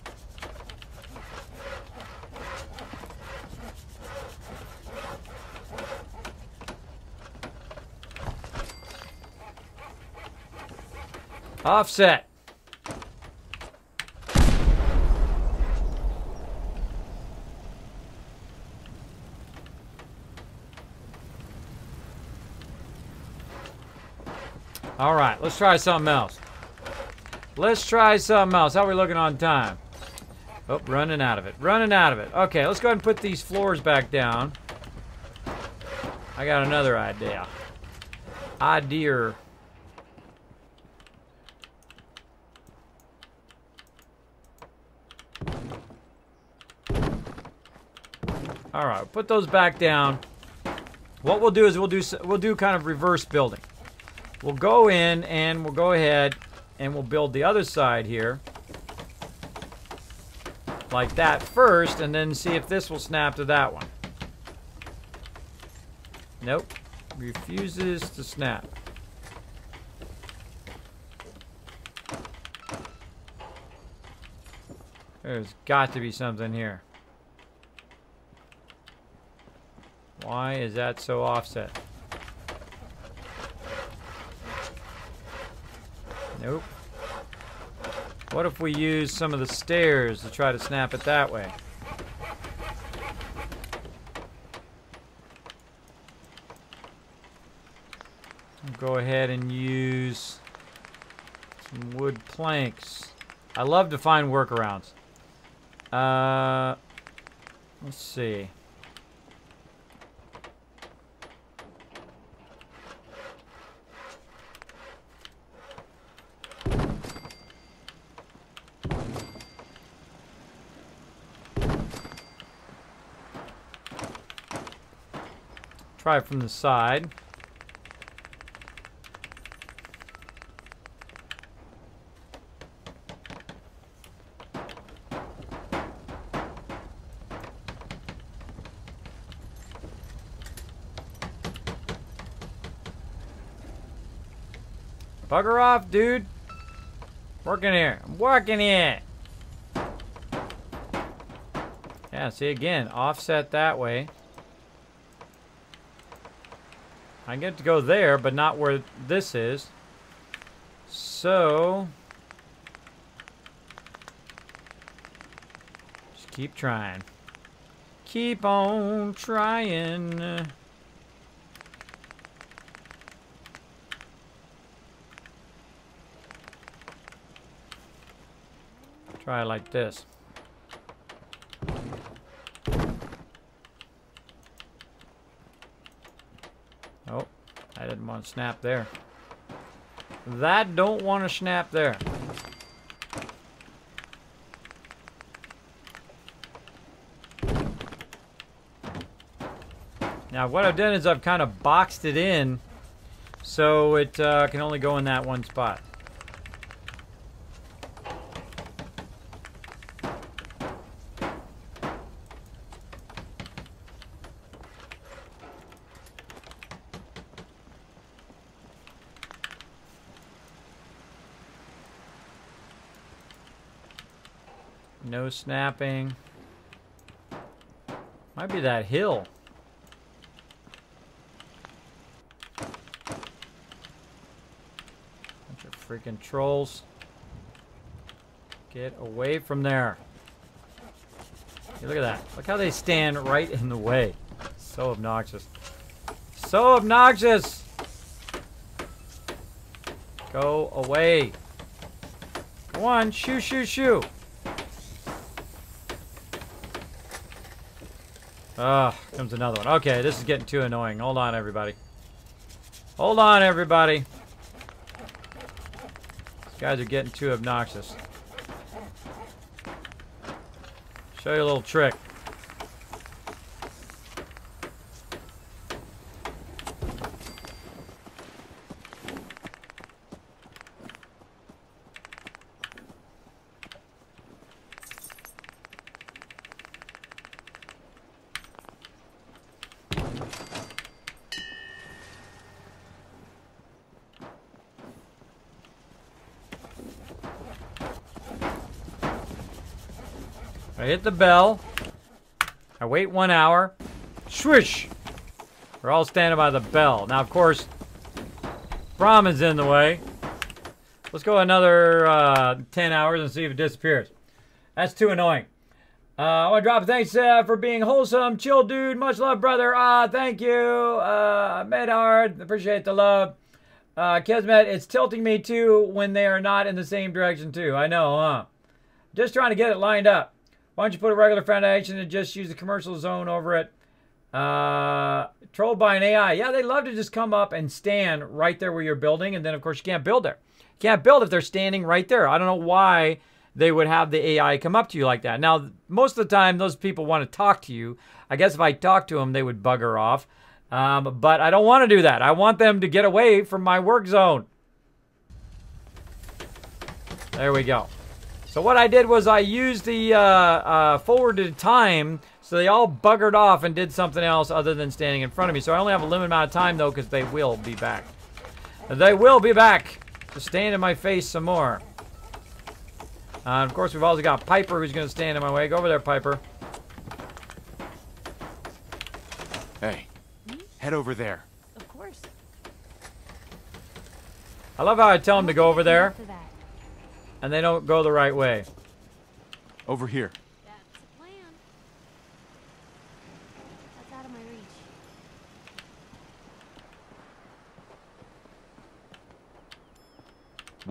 Speaker 2: Offset. All right, let's try something else. Let's try something else. How are we looking on time? Oh, running out of it. Running out of it. Okay, let's go ahead and put these floors back down. I got another idea. All right, put those back down. What we'll do is we'll do kind of reverse building. We'll go in and we'll go ahead and we'll build the other side here like that first, and then see if this will snap to that one. Nope, refuses to snap. There's got to be something here. Why is that so offset? Nope. What if we use some of the stairs to try to snap it that way? go ahead and use some wood planks. I love to find workarounds. Let's see. Try it from the side. Bugger off, dude. Working here. I'm working here. Yeah, see again, offset that way. I get to go there, but not where this is. So just keep trying. Keep on trying. Try it like this. Oh, I didn't want to snap there. That don't want to snap there. Now what I've done is I've kind of boxed it in so it can only go in that one spot. No snapping. Might be that hill. Bunch of freaking trolls. Get away from there. Hey, look at that. Look how they stand right in the way. So obnoxious. So obnoxious! Go away. Go on, shoo, shoo, shoo. Ah, comes another one. Okay, this is getting too annoying. Hold on, everybody. Hold on, everybody. These guys are getting too obnoxious. Show you a little trick. I hit the bell. I wait 1 hour. Swish! We're all standing by the bell. Now, of course, Brahman's in the way. Let's go another 10 hours and see if it disappears. That's too annoying. I want to drop a thanks for being wholesome, chill dude. Much love, brother. Thank you. Medhard, appreciate the love. Kismet, it's tilting me too when they are not in the same direction too. I know, huh? Just trying to get it lined up. Why don't you put a regular foundation and just use the commercial zone over it? Trolled by an AI. Yeah, they love to just come up and stand right there where you're building, and then, of course, you can't build there. You can't build if they're standing right there. I don't know why they would have the AI come up to you like that. Now, most of the time, those people want to talk to you. I guess if I talk to them, they would bugger off. But I don't want to do that. I want them to get away from my work zone. There we go. So what I did was I used the forwarded time, so they all buggered off and did something else other than standing in front of me. So I only have a limited amount of time, though, because they will be back. They will be back to stand in my face some more. Of course, we've also got Piper, who's going to stand in my way. Go over there, Piper.
Speaker 5: Hey, head over there.
Speaker 4: Of course.
Speaker 2: I love how I tell them to go over there, and they don't go the right way.
Speaker 5: Over here.
Speaker 4: That's the plan. That's out of my reach.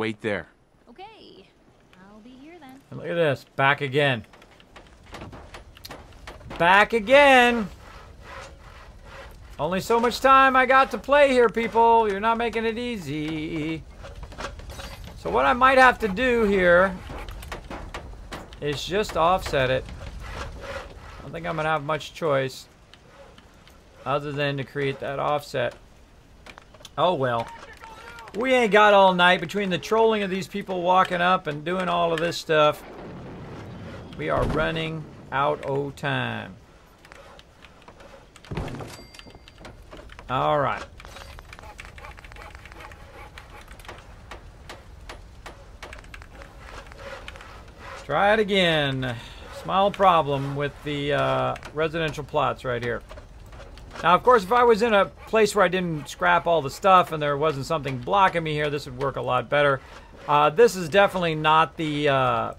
Speaker 5: wait there.
Speaker 4: Okay. I'll be here then.
Speaker 2: And look at this. Back again. Back again. Only so much time I got to play here, people. You're not making it easy. So what I might have to do here is just offset it. I don't think I'm going to have much choice other than to create that offset. Oh well. We ain't got all night between the trolling of these people walking up and doing all of this stuff. We are running out of time. All right. Try it again. Small problem with the residential plots right here. Now, of course, if I was in a place where I didn't scrap all the stuff and there wasn't something blocking me here, this would work a lot better. This is definitely not the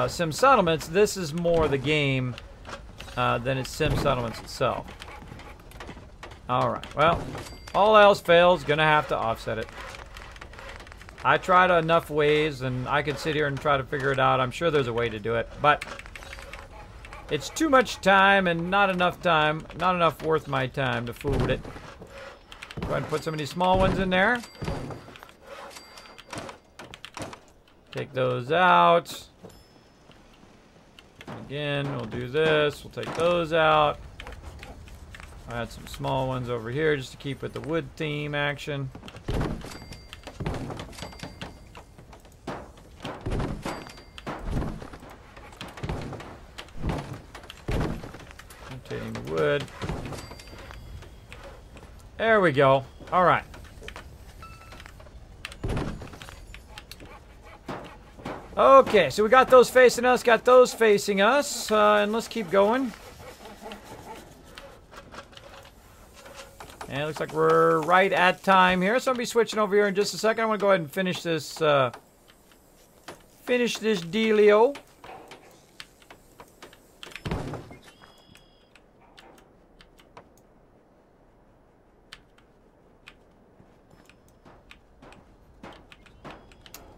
Speaker 2: Sim Settlements. This is more the game than it's Sim Settlements itself. All right. Well, all else fails, gonna have to offset it. I tried enough ways, and I could sit here and try to figure it out. I'm sure there's a way to do it, but it's too much time and not enough worth my time to fool with it. Go ahead and put some of these small ones in there. Take those out. Again, we'll do this. We'll take those out. I'll add some small ones over here just to keep with the wood theme action. Rotating the wood. There we go. All right. Okay, so we got those facing us, got those facing us, and let's keep going. And it looks like we're right at time here, so I'll be switching over here in just a second. I want to go ahead and finish this dealio.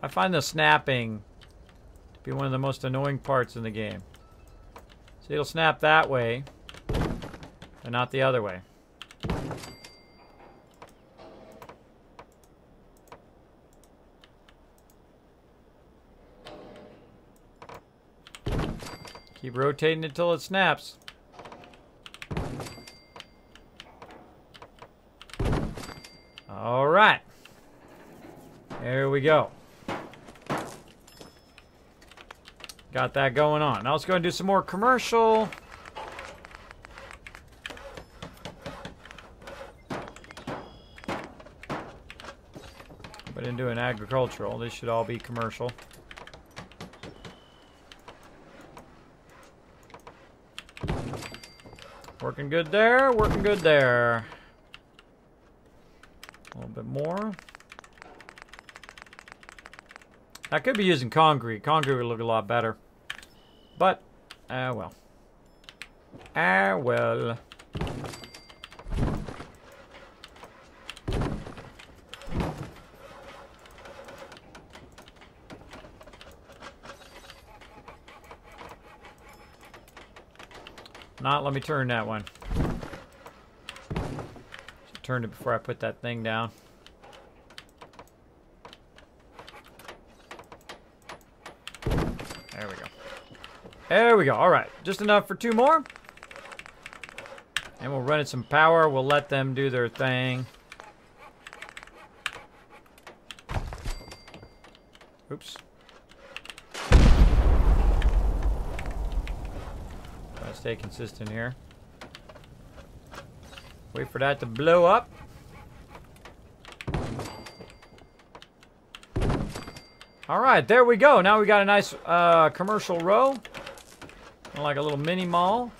Speaker 2: I find the snapping to be one of the most annoying parts in the game. So it'll snap that way, and not the other way. Keep rotating until it snaps. All right. There we go. Got that going on. Now let's go and do some more commercial. But in doing agricultural, this should all be commercial. Working good there, working good there. A little bit more. I could be using concrete. Concrete would look a lot better. But, well. Well. Not, let me turn that one. Should turn it before I put that thing down. There we go. There we go. All right. Just enough for 2 more. And we'll run it some power. We'll let them do their thing. Oops. Stay consistent here. Wait for that to blow up. All right, there we go. Now we got a nice commercial row, like a little mini mall.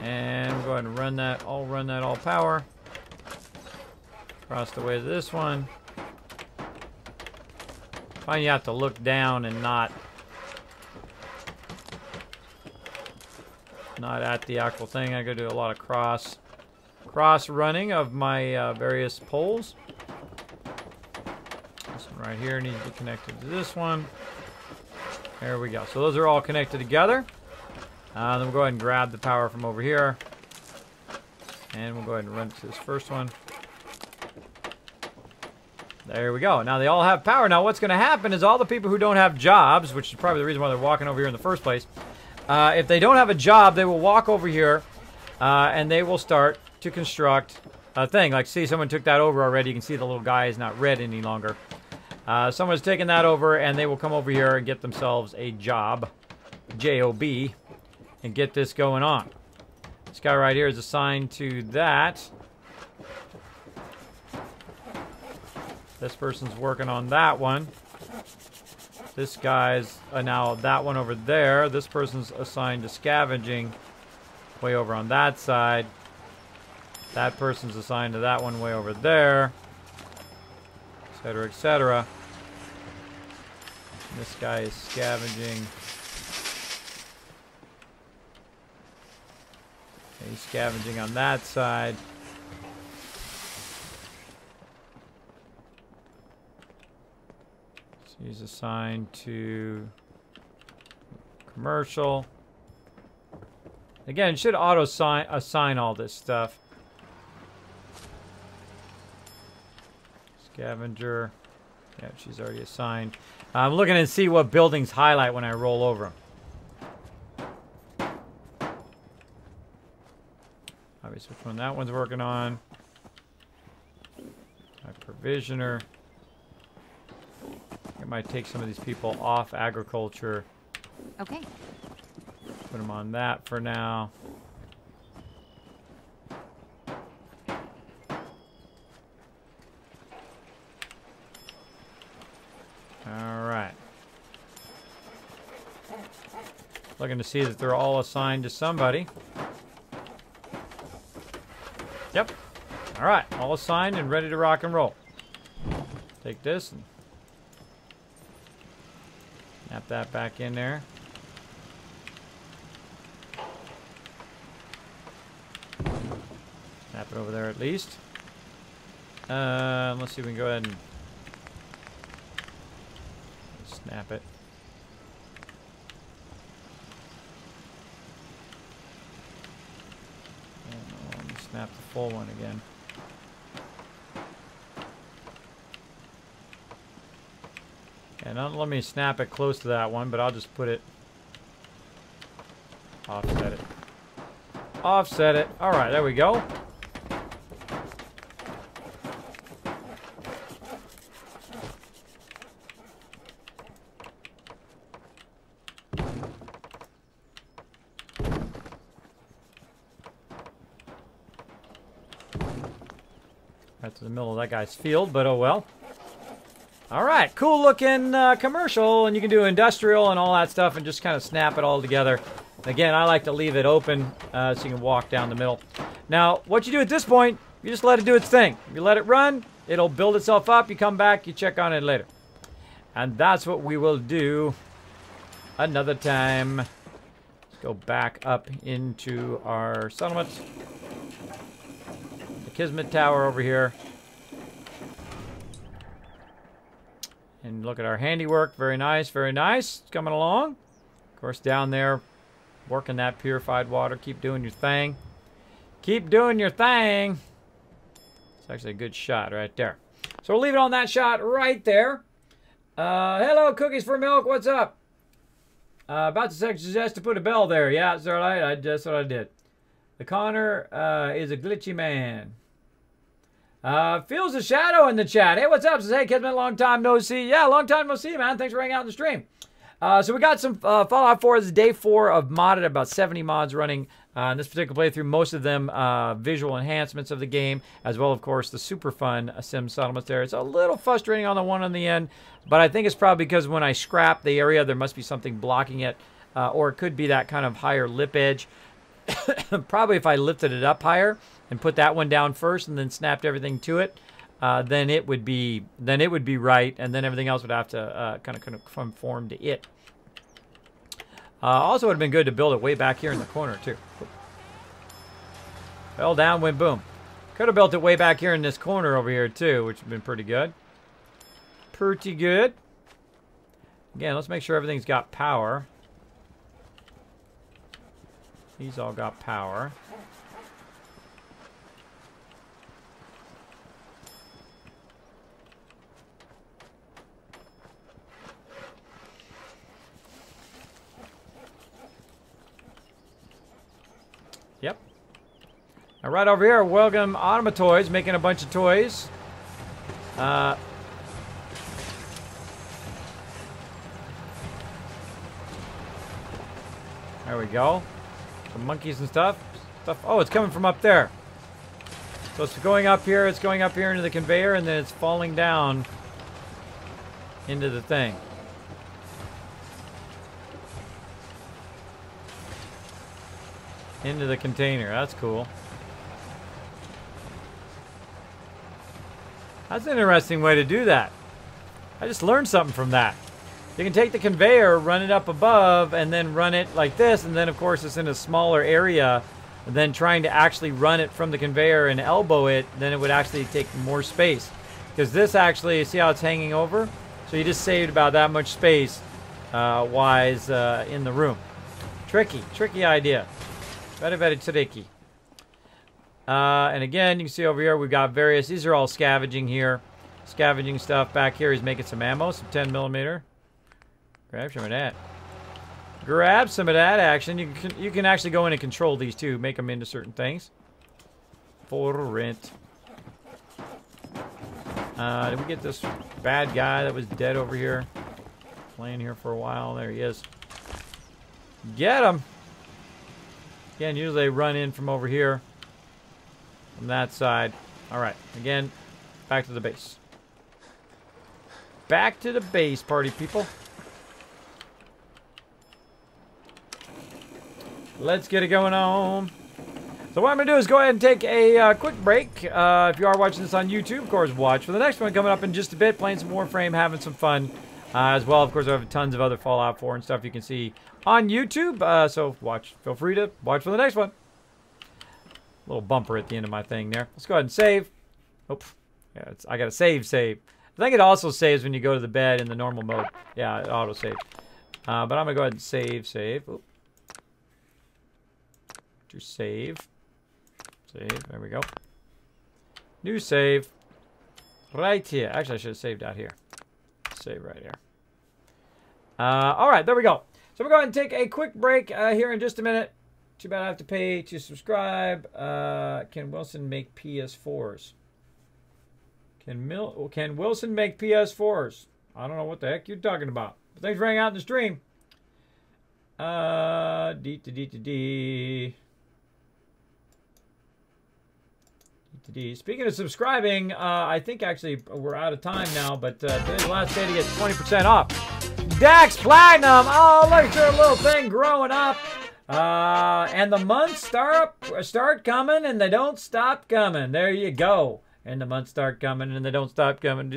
Speaker 2: And we'll go ahead and run that all power across the way to this one. Find you have to look down and not at the actual thing. I gotta do a lot of cross running of my various poles. right here needs to be connected to this one. There we go. So those are all connected together. Then we'll go ahead and grab the power from over here. And we'll go ahead and run it to this first one. There we go. Now they all have power. Now what's going to happen is all the people who don't have jobs, which is probably the reason why they're walking over here in the first place, if they don't have a job, they will walk over here and they will start to construct a thing. Like, see, someone took that over already. You can see the little guy is not red any longer. Someone's taken that over, and they will come over here and get themselves a job, J-O-B, and get this going on. This guy right here is assigned to that. This person's working on that one. This guy's now that one over there. This person's assigned to scavenging way over on that side. That person's assigned to that one way over there. Etc., etc. This guy is scavenging. He's scavenging on that side. So he's assigned to commercial. Again, it should assign all this stuff. Scavenger. Yeah, she's already assigned. I'm looking to see what buildings highlight when I roll over them. Obviously, which one that one's working on. My provisioner. I might take some of these people off agriculture.
Speaker 4: Okay.
Speaker 2: Put them on that for now. Alright. Looking to see that they're all assigned to somebody. Yep. Alright, all assigned and ready to rock and roll. Take this and snap that back in there. Snap it over there at least. Let's see if we can go ahead and snap it. Let me snap the full one again. And don't let me snap it close to that one, but I'll just put it, offset it. Offset it. All right, there we go. Right to the middle of that guy's field, but oh well. All right, cool looking commercial, and you can do industrial and all that stuff and just kind of snap it all together. Again, I like to leave it open so you can walk down the middle. Now, what you do at this point, you just let it do its thing. You let it run, it'll build itself up, you come back, you check on it later. And that's what we will do another time. Let's go back up into our settlement. The Kismet Tower over here. And look at our handiwork. Very nice, very nice. It's coming along. Of course, down there, working that purified water. Keep doing your thing. Keep doing your thing. It's actually a good shot right there. So we'll leave it on that shot right there. Hello, Cookies for Milk. What's up? About to suggest to put a bell there. Yeah, it's all right. That's what I did. The Connor is a glitchy man. Feels a shadow in the chat. Hey, what's up? Says, hey, Kismet, long time no see. Yeah, long time no see, man. Thanks for hanging out in the stream. So we got some Fallout 4. This is day 4 of modded. About 70 mods running in this particular playthrough. Most of them visual enhancements of the game, as well, of course, the super fun sim settlements there. It's a little frustrating on the one on the end, but I think it's probably because when I scrap the area, there must be something blocking it, or it could be that kind of higher lip edge. Probably if I lifted it up higher and put that one down first and then snapped everything to it, then it would be right, and then everything else would have to kind of conform to it. Also would have been good to build it way back here in the corner too. Fell down, went boom. Could have built it way back here in this corner over here too, which would have been pretty good. Pretty good. Again, let's make sure everything's got power. These all got power. Yep. Now right over here, Welcome Automatoys, making a bunch of toys. There we go. Some monkeys and stuff. Oh, it's coming from up there. So it's going up here, it's going up here into the conveyor, and then it's falling down into the thing. Into the container. That's cool. That's an interesting way to do that. I just learned something from that. You can take the conveyor, run it up above, and then run it like this, and then of course it's in a smaller area, and then trying to actually run it from the conveyor and elbow it, then it would actually take more space. Because this actually, see how it's hanging over? So you just saved about that much space wise in the room. Tricky idea. Very, very tricky. And again, you can see over here we've got various, these are all scavenging here. Scavenging stuff. Back here he's making some ammo, some 10mm. Grab some of that. Grab some of that action. You can actually go in and control these too. Make them into certain things. For rent. Did we get this bad guy that was dead over here? Playing here for a while. There he is. Get him! Again, usually they run in from over here. From that side. Alright. Again, back to the base. Back to the base, party people. Let's get it going on. So what I'm going to do is go ahead and take a quick break. If you are watching this on YouTube, of course, watch for the next one coming up in just a bit. Playing some Warframe, having some fun. As well, of course, I have tons of other Fallout 4 and stuff you can see on YouTube. So watch. Feel free to watch for the next one. Little bumper at the end of my thing there. Let's go ahead and save. Oop. Yeah, I got to save. I think it also saves when you go to the bed in the normal mode. Yeah, it auto saves. But I'm going to go ahead and save. Oop. To save. There we go. New save. Right here. Actually, I should have saved out here. Save right here. Alright, there we go. So we're going to take a quick break here in just a minute. Too bad I have to pay to subscribe. Can Wilson make PS4s? Can Wilson make PS4s? I don't know what the heck you're talking about. But thanks for hanging out in the stream. Speaking of subscribing, I think actually we're out of time now, but today's the last day to get 20% off. Dax Platinum! Oh, look at your little thing growing up. And the months start coming and they don't stop coming. There you go. And the months start coming and they don't stop coming.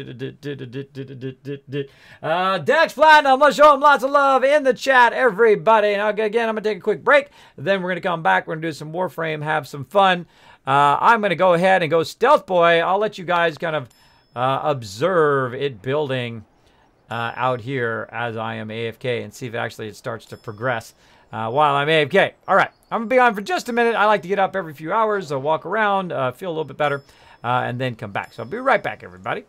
Speaker 2: Dax Platinum, let's show him lots of love in the chat, everybody. Now, again, I'm going to take a quick break. Then we're going to come back. We're going to do some Warframe, have some fun. I'm going to go ahead and go Stealth Boy. I'll let you guys kind of observe it building out here as I am AFK and see if actually it starts to progress while I'm AFK. All right, I'm going to be on for just a minute. I like to get up every few hours, walk around, feel a little bit better, and then come back. So I'll be right back, everybody.